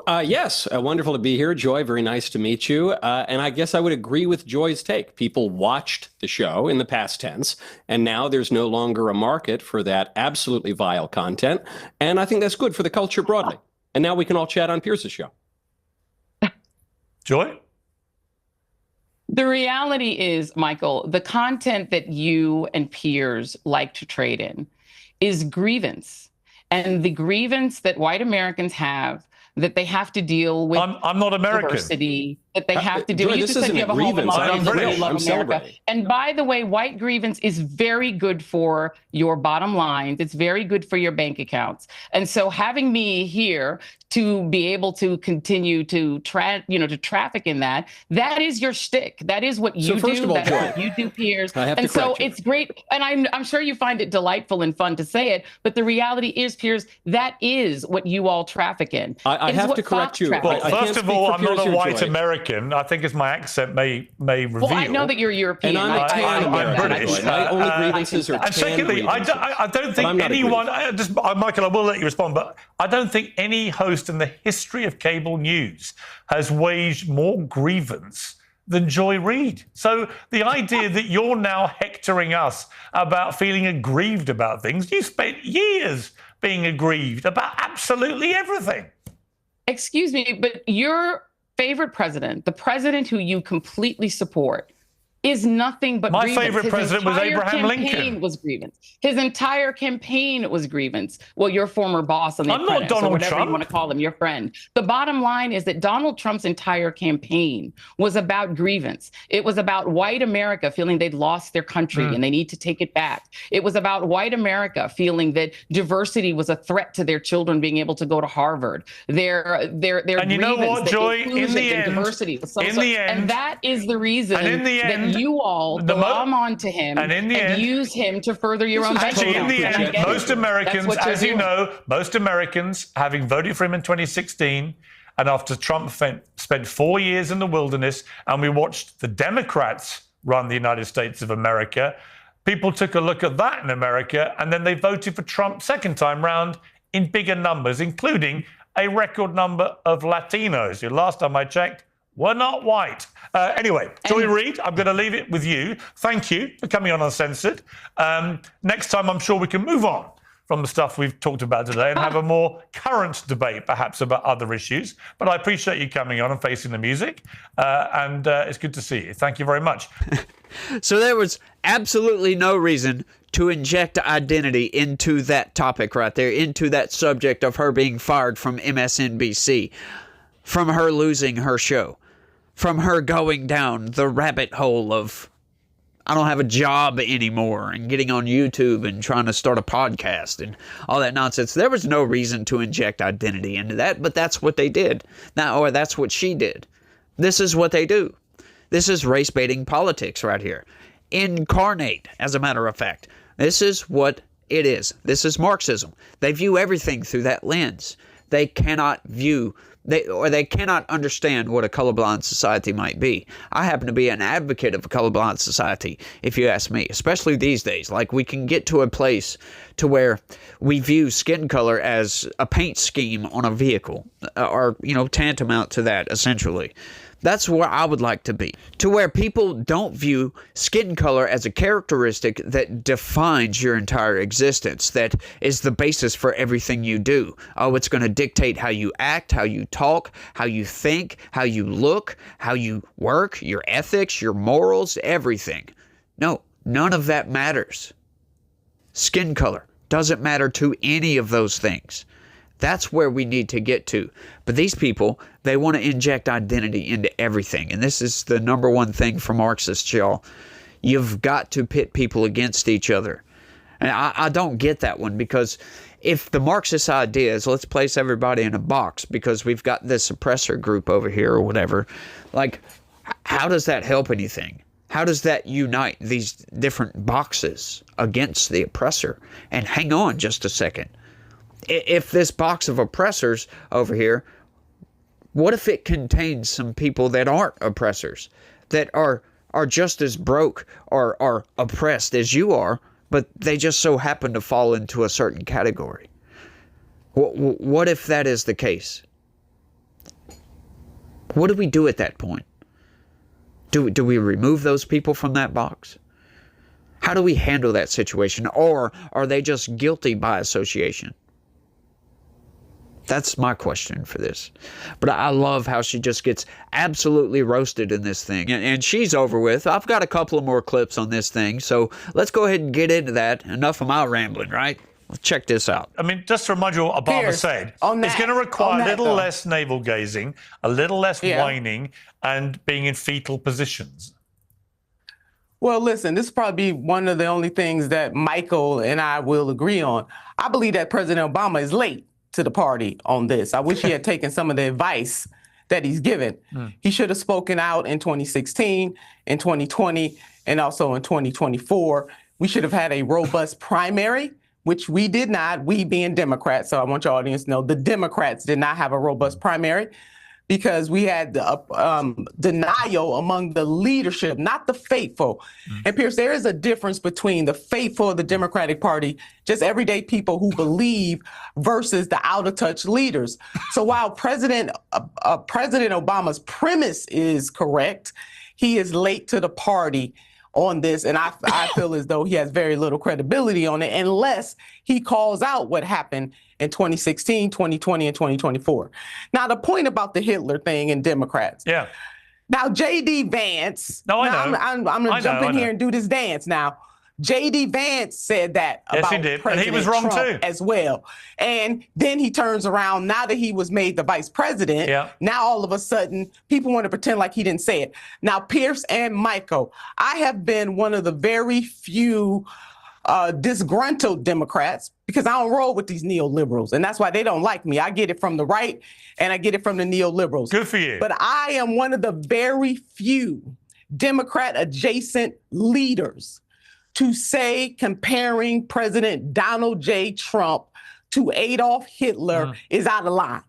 Yes, wonderful to be here, Joy. Very nice to meet you. And I guess I would agree with Joy's take. People watched the show in the past tense, and now there's no longer a market for that absolutely vile content. And I think that's good for the culture broadly. And now we can all chat on Piers's show. Joy? The reality is, Michael, the content that you and Piers like to trade in is grievance. And the grievance that white Americans have, that they have to deal with. I'm not American. Diversity, that they have to deal with. Joy, this isn't a grievance. I'm British. I'm celebrating. And by the way, white grievance is very good for your bottom lines. It's very good for your bank accounts. And so having me here to be able to continue to traffic in that is your shtick. That is what you do. First of all, that's Joy, what you do, Piers. And so it's great. And I'm sure you find it delightful and fun to say it. But the reality is, Piers, that is what you all traffic in. I have to correct you. Well, first of all, I'm not a white American. I think as my accent may reveal. Well, I know that you're European. And I'm a tan American. I'm British. My only grievances are tan. And secondly, I don't think anyone. Michael, I will let you respond, but I don't think any host in the history of cable news has waged more grievance than Joy Reid. So the idea that you're now hectoring us about feeling aggrieved about things, you spent years being aggrieved about absolutely everything. Excuse me, but your favorite president, the president who you completely support, is nothing but grievance. My favorite president was Abraham Lincoln. Was grievance. His entire campaign was grievance. Well, your former boss on The Apprentice, not Donald or whatever Trump. You want to call him, your friend. The bottom line is that Donald Trump's entire campaign was about grievance. It was about white America feeling they'd lost their country and they need to take it back. It was about white America feeling that diversity was a threat to their children being able to go to Harvard. Their and you know what, Joy? In the end, diversity. And that is the reason that you all glom onto him and use him to further your own. Actually, in the end, most Americans, as you know, most Americans, having voted for him in 2016, and after Trump spent 4 years in the wilderness, and we watched the Democrats run the United States of America, people took a look at that in America, and then they voted for Trump second time round in bigger numbers, including a record number of Latinos, who last time I checked were not white. Anyway, Joy Reid, I'm going to leave it with you. Thank you for coming on Uncensored. Next time, I'm sure we can move on from the stuff we've talked about today and have a more current debate, perhaps, about other issues. But I appreciate you coming on and facing the music. And it's good to see you. Thank you very much. So there was absolutely no reason to inject identity into that topic right there, into that subject of her being fired from MSNBC, from her losing her show, from her going down the rabbit hole of, I don't have a job anymore, and getting on YouTube and trying to start a podcast and all that nonsense. There was no reason to inject identity into that, but that's what they did. Or that's what she did. This is what they do. This is race-baiting politics right here. Incarnate, as a matter of fact. This is what it is. This is Marxism. They view everything through that lens. They cannot view... They cannot understand what a colorblind society might be. I happen to be an advocate of a colorblind society, if you ask me, especially these days. Like, we can get to a place to where we view skin color as a paint scheme on a vehicle, or, tantamount to that, essentially. That's where I would like to be, to where people don't view skin color as a characteristic that defines your entire existence, that is the basis for everything you do. Oh, it's going to dictate how you act, how you talk, how you think, how you look, how you work, your ethics, your morals, everything. No, none of that matters. Skin color doesn't matter to any of those things. That's where we need to get to. But these people, they want to inject identity into everything. And this is the number one thing for Marxists, y'all. You've got to pit people against each other. And I don't get that one, because if the Marxist idea is let's place everybody in a box because we've got this oppressor group over here or whatever, like, how does that help anything? How does that unite these different boxes against the oppressor? And hang on just a second. If this box of oppressors over here, what if it contains some people that aren't oppressors, that are are just as broke or are oppressed as you are, but they just so happen to fall into a certain category. What if that is the case? What do we do at that point? Do we remove those people from that box? How do we handle that situation? Or are they just guilty by association? That's my question for this. But I love how she just gets absolutely roasted in this thing. And she's over with. I've got a couple of more clips on this thing. So let's go ahead and get into that. Enough of my rambling, right? Let's check this out. I mean, just to remind you what Obama said, it's going to require a little less navel gazing, a little less whining, and being in fetal positions. Well, listen, this is probably one of the only things that Michael and I will agree on. I believe that President Obama is late to the party on this. I wish he had taken some of the advice that he's given. He should have spoken out in 2016, in 2020, and also in 2024. We should have had a robust primary, which we did not, we being Democrats. So I want your audience to know the Democrats did not have a robust primary because we had denial among the leadership, not the faithful. And Piers, there is a difference between the faithful of the Democratic Party, just everyday people who believe, versus the out-of-touch leaders. So while President Obama's premise is correct, he is late to the party on this, and I feel as though he has very little credibility on it unless he calls out what happened in 2016, 2020, and 2024. Now, the point about the Hitler thing and Democrats. Yeah. Now, J.D. Vance. No, I know. I'm going to jump in here and do this dance now. J.D. Vance said that about he did. President And he was wrong Trump too. as well. And then he turns around, now that he was made the vice president, now all of a sudden people want to pretend like he didn't say it. Now, Piers and Michael, I have been one of the very few disgruntled Democrats because I don't roll with these neoliberals. And that's why they don't like me. I get it from the right and I get it from the neoliberals. Good for you. But I am one of the very few Democrat adjacent leaders to say comparing President Donald J. Trump to Adolf Hitler is out of line.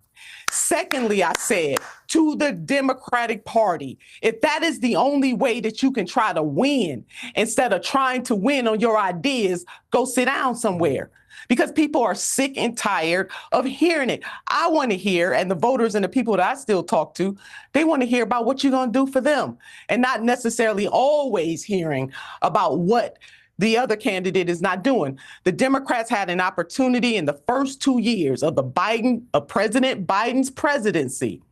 Secondly, I said to the Democratic Party, if that is the only way that you can try to win, instead of trying to win on your ideas, go sit down somewhere. Because people are sick and tired of hearing it. I want to hear, and the voters and the people that I still talk to, they want to hear about what you're going to do for them, and not necessarily always hearing about what the other candidate is not doing. The Democrats had an opportunity in the first 2 years of President Biden's presidency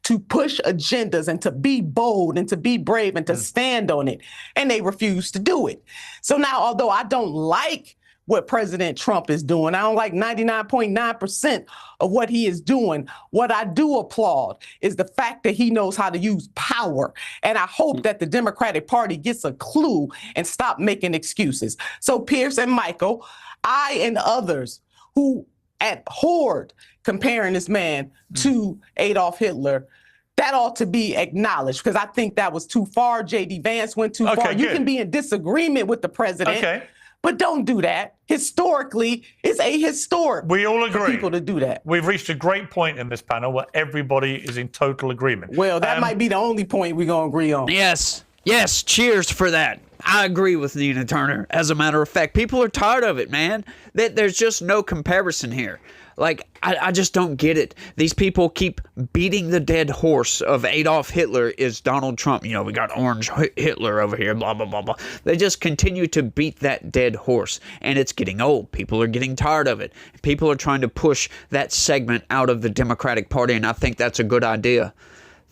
to push agendas and to be bold and to be brave and to stand on it, and they refused to do it. So now, although I don't like what President Trump is doing, I don't like 99.9% of what he is doing. What I do applaud is the fact that he knows how to use power. And I hope that the Democratic Party gets a clue and stop making excuses. So Piers and Michael, I and others who abhorred comparing this man to Adolf Hitler, that ought to be acknowledged, because I think that was too far. J.D. Vance went too far. You can be in disagreement with the president. But don't do that. Historically, it's ahistoric. We all agree. For people to do that. We've reached a great point in this panel where everybody is in total agreement. Well, that might be the only point we're going to agree on. Yes. Yes. Cheers for that. I agree with Nina Turner. As a matter of fact, people are tired of it, man. There's just no comparison here. Like, I just don't get it. These people keep beating the dead horse of Adolf Hitler is Donald Trump. You know, we got Orange Hitler over here, blah, blah, blah, blah. They just continue to beat that dead horse, and it's getting old. People are getting tired of it. People are trying to push that segment out of the Democratic Party, and I think that's a good idea.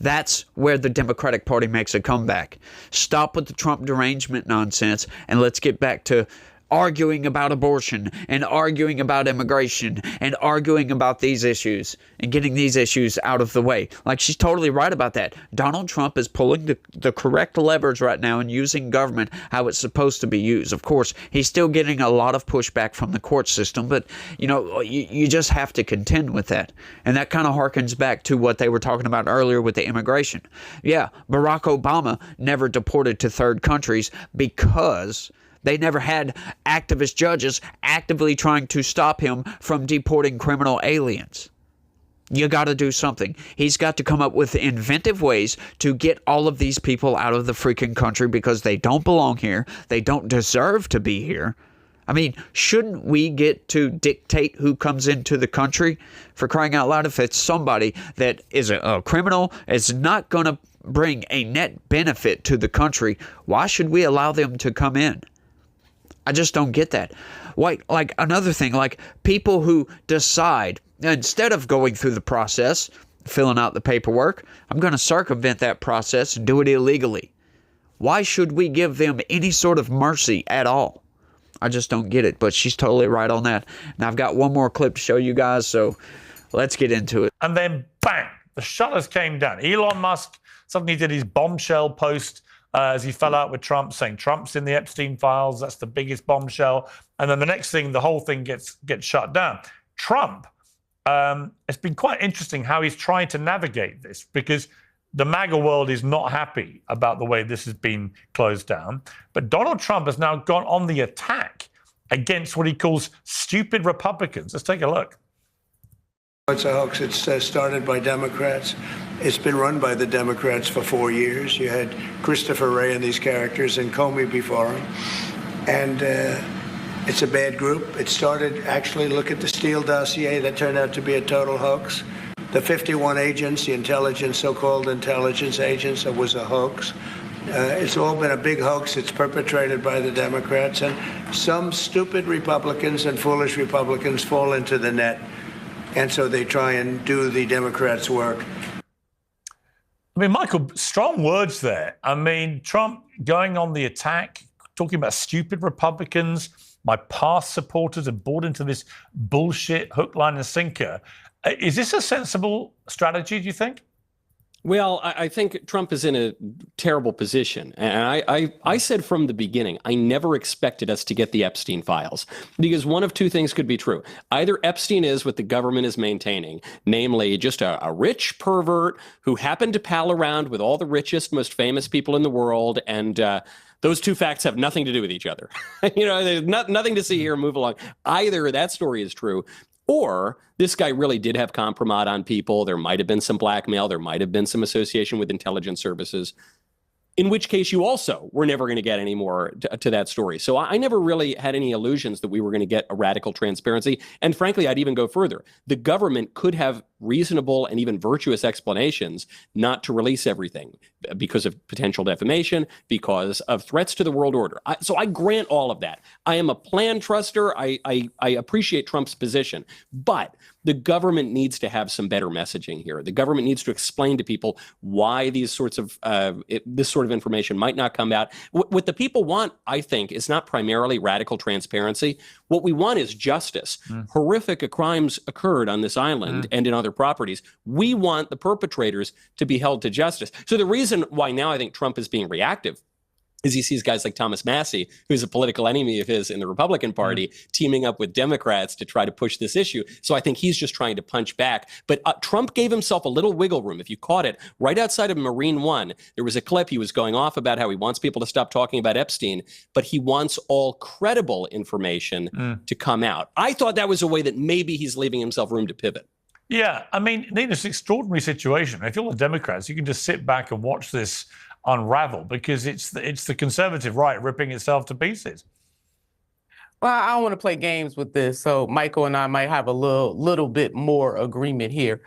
That's where the Democratic Party makes a comeback. Stop with the Trump derangement nonsense, and let's get back to arguing about abortion and arguing about immigration and arguing about these issues and getting these issues out of the way. Like, she's totally right about that. Donald Trump is pulling the correct levers right now and using government how it's supposed to be used. Of course, he's still getting a lot of pushback from the court system, but, you know, you just have to contend with that. And that kind of harkens back to what they were talking about earlier with the immigration. Yeah, Barack Obama never deported to third countries because they never had activist judges actively trying to stop him from deporting criminal aliens. You got to do something. He's got to come up with inventive ways to get all of these people out of the freaking country because they don't belong here. They don't deserve to be here. I mean, shouldn't we get to dictate who comes into the country? For crying out loud, if it's somebody that is a criminal, is not going to bring a net benefit to the country, why should we allow them to come in? I just don't get that. Like another thing, like people who decide, instead of going through the process, filling out the paperwork, I'm going to circumvent that process and do it illegally. Why should we give them any sort of mercy at all? I just don't get it, but she's totally right on that. And I've got one more clip to show you guys, so let's get into it. And then, bang, the shutters came down. Elon Musk suddenly did his bombshell post as he fell out with Trump, saying Trump's in the Epstein files. That's the biggest bombshell. And then the next thing, the whole thing gets shut down. Trump, it's been quite interesting how he's trying to navigate this, because the MAGA world is not happy about the way this has been closed down. But Donald Trump has now gone on the attack against what he calls stupid Republicans. Let's take a look. It's a hoax. It's started by Democrats. It's been run by the Democrats for 4 years. You had Christopher Wray and these characters and Comey before him. And it's a bad group. It started, actually, look at the Steele dossier. That turned out to be a total hoax. The 51 agents, the intelligence, so-called intelligence agents, it was a hoax. It's all been a big hoax. It's perpetrated by the Democrats. And some stupid Republicans and foolish Republicans fall into the net. And so they try and do the Democrats' work. I mean, Michael, strong words there. I mean, Trump going on the attack, talking about stupid Republicans. My past supporters have bought into this bullshit hook, line, and sinker. Is this a sensible strategy, do you think? Well, I think Trump is in a terrible position. And I said from the beginning, I never expected us to get the Epstein files, because one of two things could be true. Either Epstein is what the government is maintaining, namely just a rich pervert who happened to pal around with all the richest, most famous people in the world, and those two facts have nothing to do with each other. There's nothing to see here. Move along. Either that story is true, or this guy really did have compromise on people. There might have been some blackmail. There might have been some association with intelligence services, in which case you also were never going to get any more to that story. So I never really had any illusions that we were going to get a radical transparency. And frankly, I'd even go further. The government could have reasonable and even virtuous explanations not to release everything because of potential defamation, because of threats to the world order. So I grant all of that. I am a plan truster. I appreciate Trump's position, but the government needs to have some better messaging here. The government needs to explain to people why these sorts of this sort of information might not come out. What the people want, I think, is not primarily radical transparency. What we want is justice. Horrific crimes occurred on this island and in other properties. We want the perpetrators to be held to justice. So the reason why now I think Trump is being reactive is he sees guys like Thomas Massie, who's a political enemy of his in the Republican Party, teaming up with Democrats to try to push this issue. So I think he's just trying to punch back. But Trump gave himself a little wiggle room. If you caught it, right outside of Marine One, there was a clip. He was going off about how he wants people to stop talking about Epstein, but he wants all credible information to come out. I thought that was a way that maybe he's leaving himself room to pivot. Yeah, I mean, in this extraordinary situation, if you're the Democrats, you can just sit back and watch this unravel, because it's the conservative right ripping itself to pieces. Well, I don't want to play games with this, so Michael and I might have a little bit more agreement here.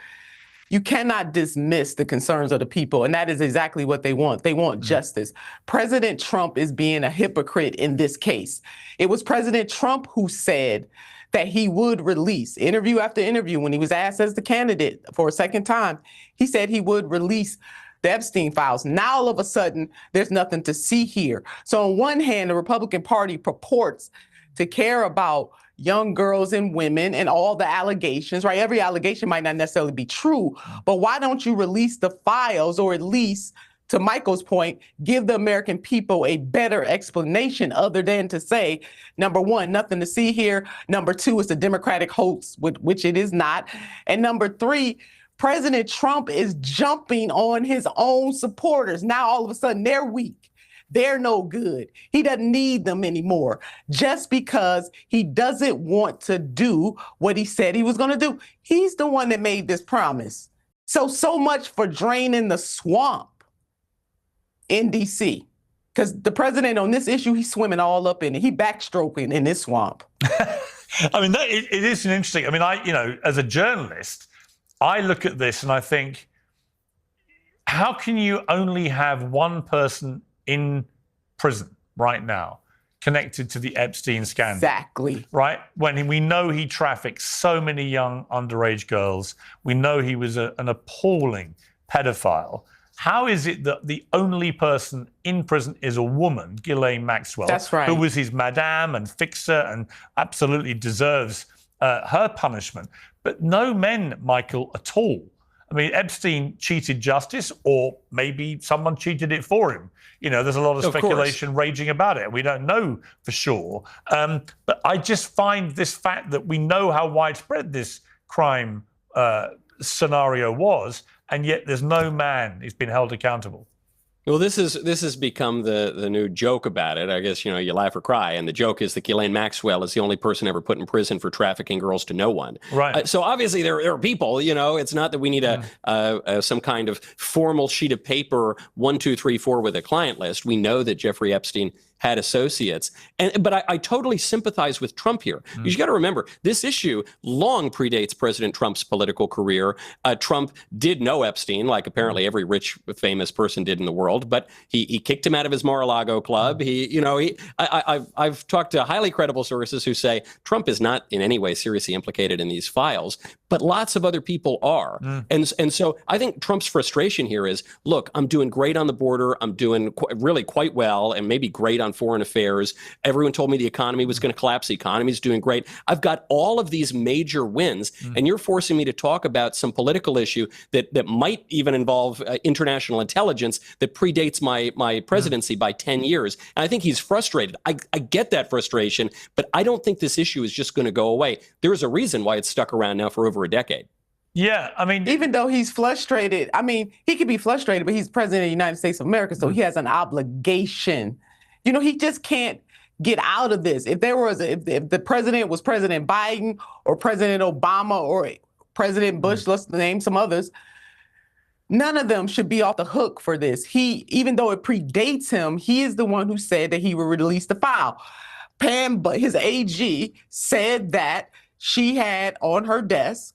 You cannot dismiss the concerns of the people, and that is exactly what they want. They want justice. President Trump is being a hypocrite in this case. It was President Trump who said that he would release, interview after interview, when he was asked as the candidate for a second time, he said he would release the Epstein files. Now, all of a sudden, there's nothing to see here. So on one hand, the Republican Party purports to care about young girls and women and all the allegations, right? Every allegation might not necessarily be true, but why don't you release the files, or at least, to Michael's point, give the American people a better explanation other than to say, number one, nothing to see here. Number two, it's a Democratic hoax, which it is not. And number three, President Trump is jumping on his own supporters. Now, all of a sudden, they're weak. They're no good. He doesn't need them anymore just because he doesn't want to do what he said he was going to do. He's the one that made this promise. So much for draining the swamp in D.C. Because the president on this issue, he's swimming all up in it. He backstroking in this swamp. I mean, it is an interesting. I mean, as a journalist, I look at this and I think, how can you only have one person in prison right now connected to the Epstein scandal? Exactly. Right? When we know he trafficked so many young underage girls, we know he was an appalling pedophile. How is it that the only person in prison is a woman, Ghislaine Maxwell, That's right, who was his madame and fixer and absolutely deserves her punishment, but no men, Michael, at all? I mean, Epstein cheated justice, or maybe someone cheated it for him. There's a lot of speculation raging about it. We don't know for sure. But I just find this fact that we know how widespread this crime scenario was, and yet there's no man who's been held accountable. Well, this has become the new joke about it. I guess, you laugh or cry. And the joke is that Ghislaine Maxwell is the only person ever put in prison for trafficking girls to no one. Right. So obviously there are people, it's not that we need some kind of formal sheet of paper, 1, 2, 3, 4 with a client list. We know that Jeffrey Epstein had associates. But I totally sympathize with Trump here. You got to remember, this issue long predates President Trump's political career. Trump did know Epstein, like apparently every rich, famous person did in the world, but he kicked him out of his Mar-a-Lago club. I've talked to highly credible sources who say Trump is not in any way seriously implicated in these files, but lots of other people are. And so I think Trump's frustration here is, look, I'm doing great on the border. I'm doing really quite well, and maybe great on foreign affairs. Everyone told me the economy was going to collapse. The economy is doing great. I've got all of these major wins, and you're forcing me to talk about some political issue that might even involve international intelligence that predates my presidency by 10 years. And I think he's frustrated. I get that frustration, but I don't think this issue is just going to go away. There is a reason why it's stuck around now for over a decade. Yeah, I mean, even though he's frustrated, he could be frustrated, but he's president of the United States of America, so he has an obligation. He just can't get out of this. If the president was President Biden or President Obama or President Bush, let's name some others, none of them should be off the hook for this. Even though it predates him, he is the one who said that he would release the file. But his AG said that she had on her desk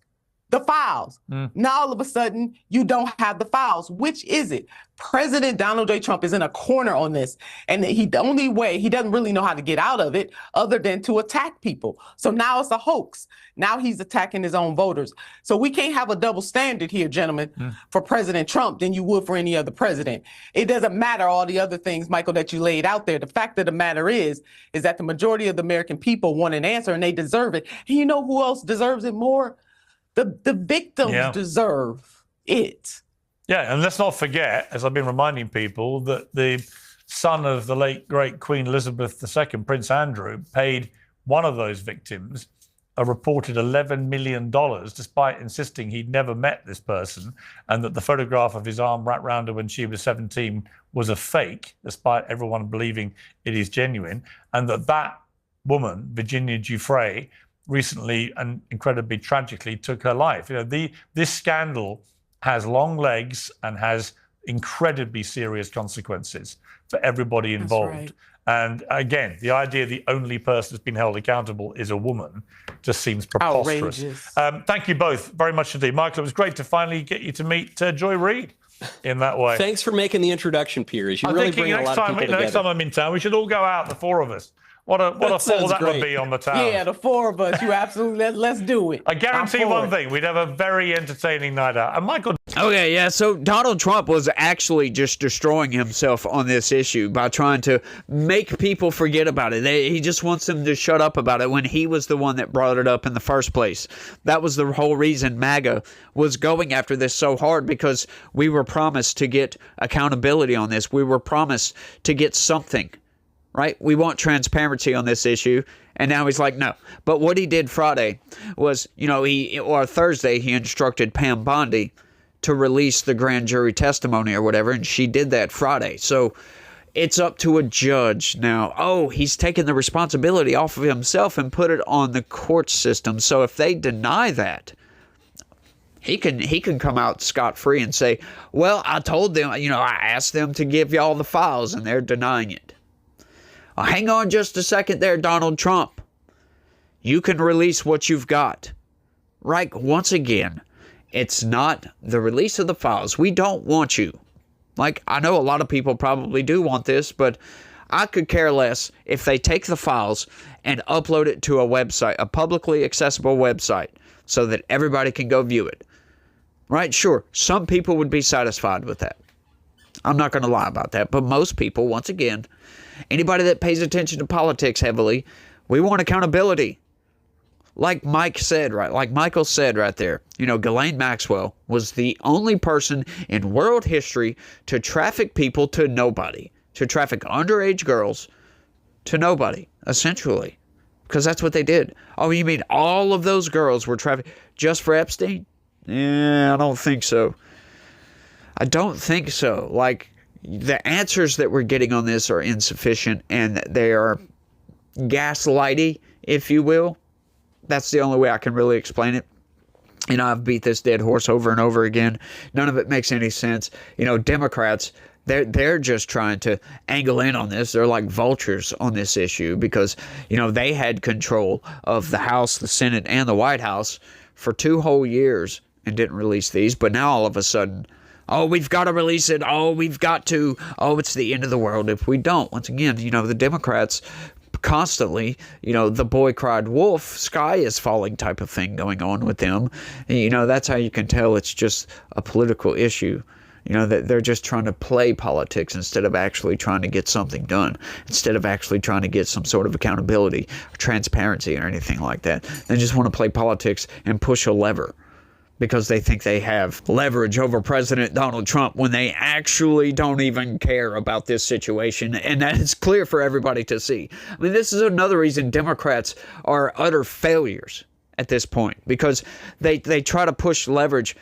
the files. Now, all of a sudden, you don't have the files. Which is it? President Donald J. Trump is in a corner on this. And the only way, he doesn't really know how to get out of it other than to attack people. So now it's a hoax. Now he's attacking his own voters. So we can't have a double standard here, gentlemen, for President Trump than you would for any other president. It doesn't matter all the other things, Michael, that you laid out there. The fact of the matter is that the majority of the American people want an answer and they deserve it. And you know who else deserves it more? The victims deserve it. Yeah, and let's not forget, as I've been reminding people, that the son of the late, great Queen Elizabeth II, Prince Andrew, paid one of those victims a reported $11 million, despite insisting he'd never met this person, and that the photograph of his arm wrapped around her when she was 17 was a fake, despite everyone believing it is genuine, and that woman, Virginia Giuffre, recently and incredibly tragically took her life. This scandal has long legs and has incredibly serious consequences for everybody involved. Right. And again, the idea the only person that's been held accountable is a woman just seems preposterous. Thank you both very much indeed. Michael, it was great to finally get you to meet Joy Reid in that way. Thanks for making the introduction, Piers. You really bring a lot of people together. Next time I'm in town, we should all go out, the four of us. What a fall that would be on the town. Yeah, the four of us. You absolutely, let's do it. I guarantee one thing, we'd have a very entertaining night out. And Michael... Okay, yeah, so Donald Trump was actually just destroying himself on this issue by trying to make people forget about it. He just wants them to shut up about it when he was the one that brought it up in the first place. That was the whole reason MAGA was going after this so hard, because we were promised to get accountability on this. We were promised to get something. Right? We want transparency on this issue. And now he's like, no. But what he did Friday was, Thursday, he instructed Pam Bondi to release the grand jury testimony or whatever. And she did that Friday. So it's up to a judge now. Oh, he's taken the responsibility off of himself and put it on the court system. So if they deny that, he can come out scot-free and say, well, I told them, I asked them to give y'all the files, and they're denying it. Hang on just a second there, Donald Trump. You can release what you've got. Right, once again, it's not the release of the files. We don't want you. Like, I know a lot of people probably do want this, but I could care less if they take the files and upload it to a website, a publicly accessible website, so that everybody can go view it. Right? Sure, some people would be satisfied with that. I'm not going to lie about that. But most people, once again, anybody that pays attention to politics heavily, we want accountability. Like Mike said, right? Like Michael said right there, Ghislaine Maxwell was the only person in world history to traffic people to nobody, to traffic underage girls to nobody, essentially. Because that's what they did. Oh, you mean all of those girls were trafficked just for Epstein? Yeah, I don't think so. I don't think so. Like, the answers that we're getting on this are insufficient, and they are gaslighty, if you will. That's the only way I can really explain it. I've beat this dead horse over and over again. None of it makes any sense. Democrats, they're just trying to angle in on this. They're like vultures on this issue because, they had control of the House, the Senate, and the White House for 2 whole years and didn't release these. But now all of a sudden, oh, we've got to release it. Oh, we've got to. Oh, it's the end of the world if we don't. Once again, the Democrats constantly, the boy cried wolf, sky is falling type of thing going on with them. That's how you can tell it's just a political issue. That they're just trying to play politics instead of actually trying to get something done, instead of actually trying to get some sort of accountability or transparency or anything like that. They just want to play politics and push a lever because they think they have leverage over President Donald Trump when they actually don't even care about this situation. And that is clear for everybody to see. I mean, this is another reason Democrats are utter failures at this point, because they try to push leverage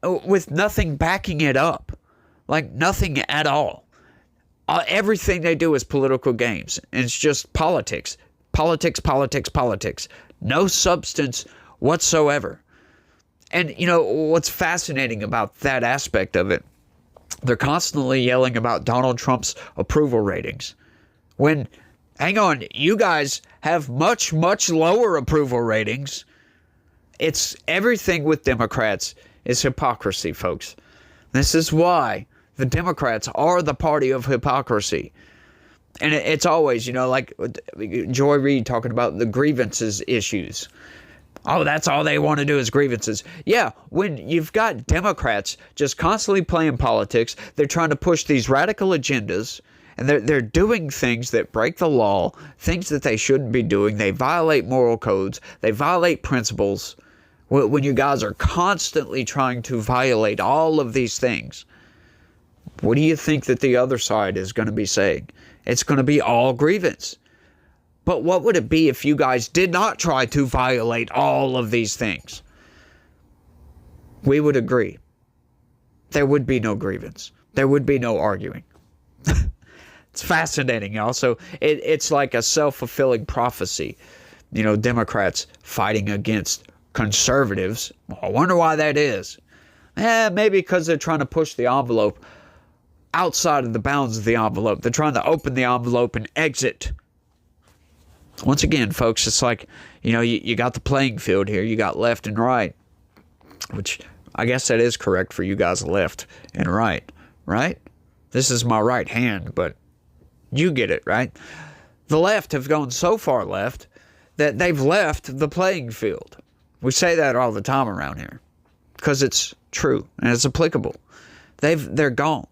with nothing backing it up, like nothing at all. Everything they do is political games. And it's just politics. Politics, politics, politics. No substance whatsoever. And, what's fascinating about that aspect of it, they're constantly yelling about Donald Trump's approval ratings. When, hang on, you guys have much, much lower approval ratings. It's everything with Democrats is hypocrisy, folks. This is why the Democrats are the party of hypocrisy. And it's always, like Joy Reid talking about the grievances issues. Oh, that's all they want to do is grievances. Yeah, when you've got Democrats just constantly playing politics, they're trying to push these radical agendas, and they're doing things that break the law, things that they shouldn't be doing. They violate moral codes. They violate principles. When you guys are constantly trying to violate all of these things, what do you think that the other side is going to be saying? It's going to be all grievance. But what would it be if you guys did not try to violate all of these things? We would agree. There would be no grievance. There would be no arguing. It's fascinating, y'all. So it's like a self-fulfilling prophecy. Democrats fighting against conservatives. I wonder why that is. Maybe because they're trying to push the envelope outside of the bounds of the envelope. They're trying to open the envelope and exit. Once again, folks, it's like, you got the playing field here. You got left and right, which I guess that is correct for you guys left and right? This is my right hand, but you get it, right? The left have gone so far left that they've left the playing field. We say that all the time around here because it's true and it's applicable. They're gone.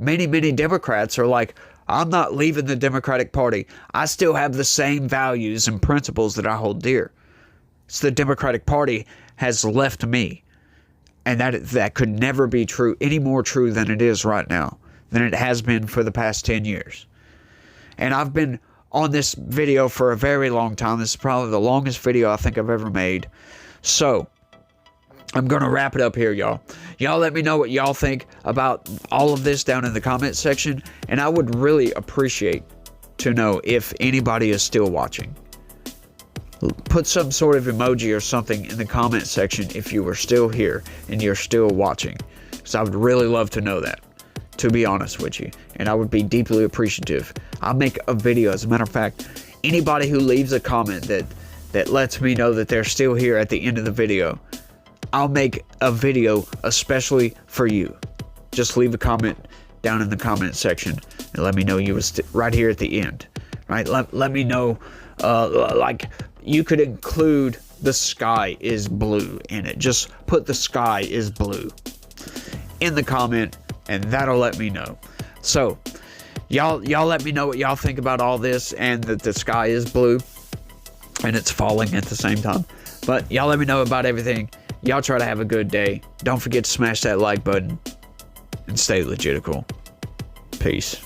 Many, many Democrats are like, I'm not leaving the Democratic Party. I still have the same values and principles that I hold dear. So the Democratic Party has left me. And that could never be true, any more true than it is right now, than it has been for the past 10 years. And I've been on this video for a very long time. This is probably the longest video I think I've ever made. So, I'm going to wrap it up here, y'all. Y'all let me know what y'all think about all of this down in the comment section. And I would really appreciate to know if anybody is still watching. Put some sort of emoji or something in the comment section if you were still here and you're still watching. Because I would really love to know that, to be honest with you. And I would be deeply appreciative. I'll make a video. As a matter of fact, anybody who leaves a comment that lets me know that they're still here at the end of the video, I'll make a video especially for you. Just leave a comment down in the comment section and let me know you was right here at the end. Right? Let me know, like, you could include the sky is blue in it. Just put the sky is blue in the comment and that'll let me know. So y'all let me know what y'all think about all this and that the sky is blue and it's falling at the same time. But y'all let me know about everything. Y'all try to have a good day. Don't forget to smash that like button and stay legitical. Peace.